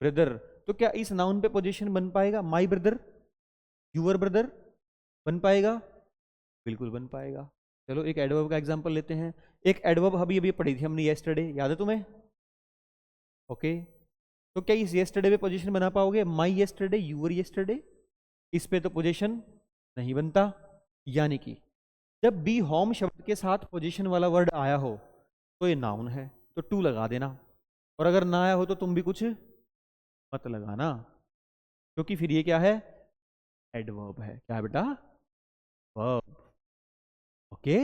ब्रदर, तो क्या इस नाउन पे पोजीशन बन पाएगा माई ब्रदर, यूअर ब्रदर? बन पाएगा? बिल्कुल बन पाएगा। चलो एक एडवर्ब का एग्जांपल लेते हैं। एक एडवर्ब अभी अभी पढ़ी थी हमने येस्टरडे, याद है तुम्हें? ओके, तो क्या इस येस्टरडे पे पोजीशन बना पाओगे? माई येस्टरडे, यूअर येस्टरडे? इस पे तो पोजीशन नहीं बनता। यानी कि जब भी होम शब्द के साथ पोजीशन वाला वर्ड आया हो तो ये नाउन है, तो टू लगा देना। और अगर ना आया हो तो तुम भी कुछ मत लगाना, क्योंकि फिर ये क्या है? एडवर्ब है। क्या है बेटा? वर्ब। ओके,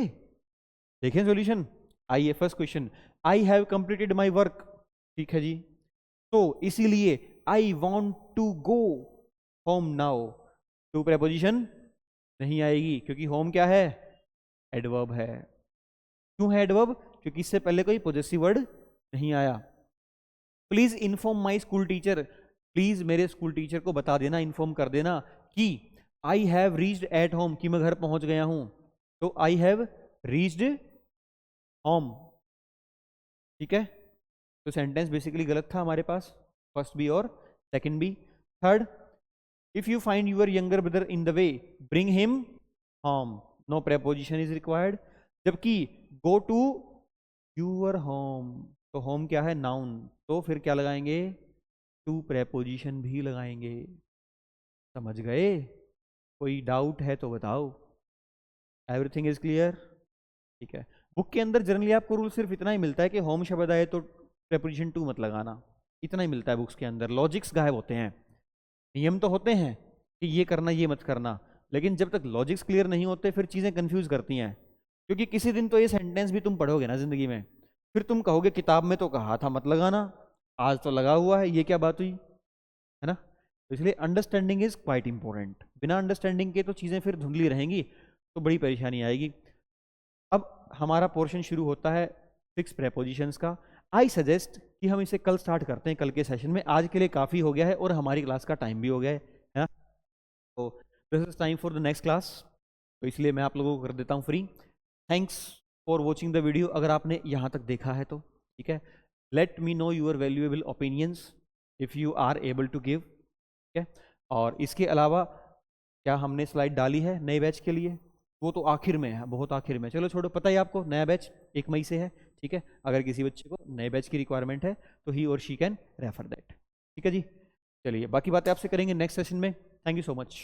देखें सॉल्यूशन। आइए first question, I have completed my work. ठीक है जी, तो इसीलिए I want to go home now, to preposition नहीं आएगी, क्योंकि होम क्या है? एडवर्ब है। क्यों है एडवर्ब? क्योंकि इससे पहले कोई पॉजेसिव वर्ड नहीं आया। Please inform my school teacher, please मेरे स्कूल टीचर को बता देना, इन्फॉर्म कर देना कि I have reached at home, कि मैं घर पहुंच गया हूं। तो आई हैव रीच्ड होम। ठीक है, तो सेंटेंस बेसिकली गलत था हमारे पास, फर्स्ट बी और second B. Third, if you find your younger brother in the way bring him home, no preposition is required. जबकि गो टू यूर होम, तो होम क्या है? नाउन, तो फिर क्या लगाएंगे? टू प्रेपोजिशन भी लगाएंगे। समझ गए? कोई डाउट है तो बताओ। Everything is clear? ठीक है, बुक के अंदर जनरली आपको रूल सिर्फ इतना ही मिलता है कि होम शब्द आए तो प्रेपोजिशन टू मत लगाना, इतना ही मिलता है बुक्स के अंदर। लॉजिक्स गायब होते हैं, नियम तो होते हैं कि ये करना ये मत करना, लेकिन जब तक लॉजिक्स क्लियर नहीं होते फिर चीज़ें कंफ्यूज करती हैं। क्योंकि किसी दिन तो ये सेंटेंस भी तुम पढ़ोगे ना जिंदगी में, फिर तुम कहोगे किताब में तो कहा था मत लगाना, आज तो लगा हुआ है, ये क्या बात हुई, है ना? तो इसलिए अंडरस्टैंडिंग इज क्वाइट इंपॉर्टेंट। बिना अंडरस्टैंडिंग के तो चीज़ें फिर धुंधली रहेंगी, तो बड़ी परेशानी आएगी। अब हमारा पोर्शन शुरू होता है फिक्स प्रेपोजिशंस का। आई सजेस्ट कि हम इसे कल स्टार्ट करते हैं, कल के सेशन में। आज के लिए काफ़ी हो गया है और हमारी क्लास का टाइम भी हो गया है ना? तो this is time for the next class, तो इसलिए मैं आप लोगों को कर देता हूँ free. Thanks for watching the video, अगर आपने यहाँ तक देखा है तो। ठीक है, let me know your valuable opinions if you are able to give. ठीक है, और इसके अलावा क्या हमने स्लाइड डाली है नए बैच के लिए? वो तो आखिर में है, बहुत आखिर में। चलो छोड़ो, पता ही आपको नया बैच 1 मई से है। ठीक है, अगर किसी बच्चे को नए बैच की रिक्वायरमेंट है तो ही और शी कैन रेफर दैट। ठीक है जी, चलिए बाकी बातें आपसे करेंगे नेक्स्ट सेशन में। Thank you so much.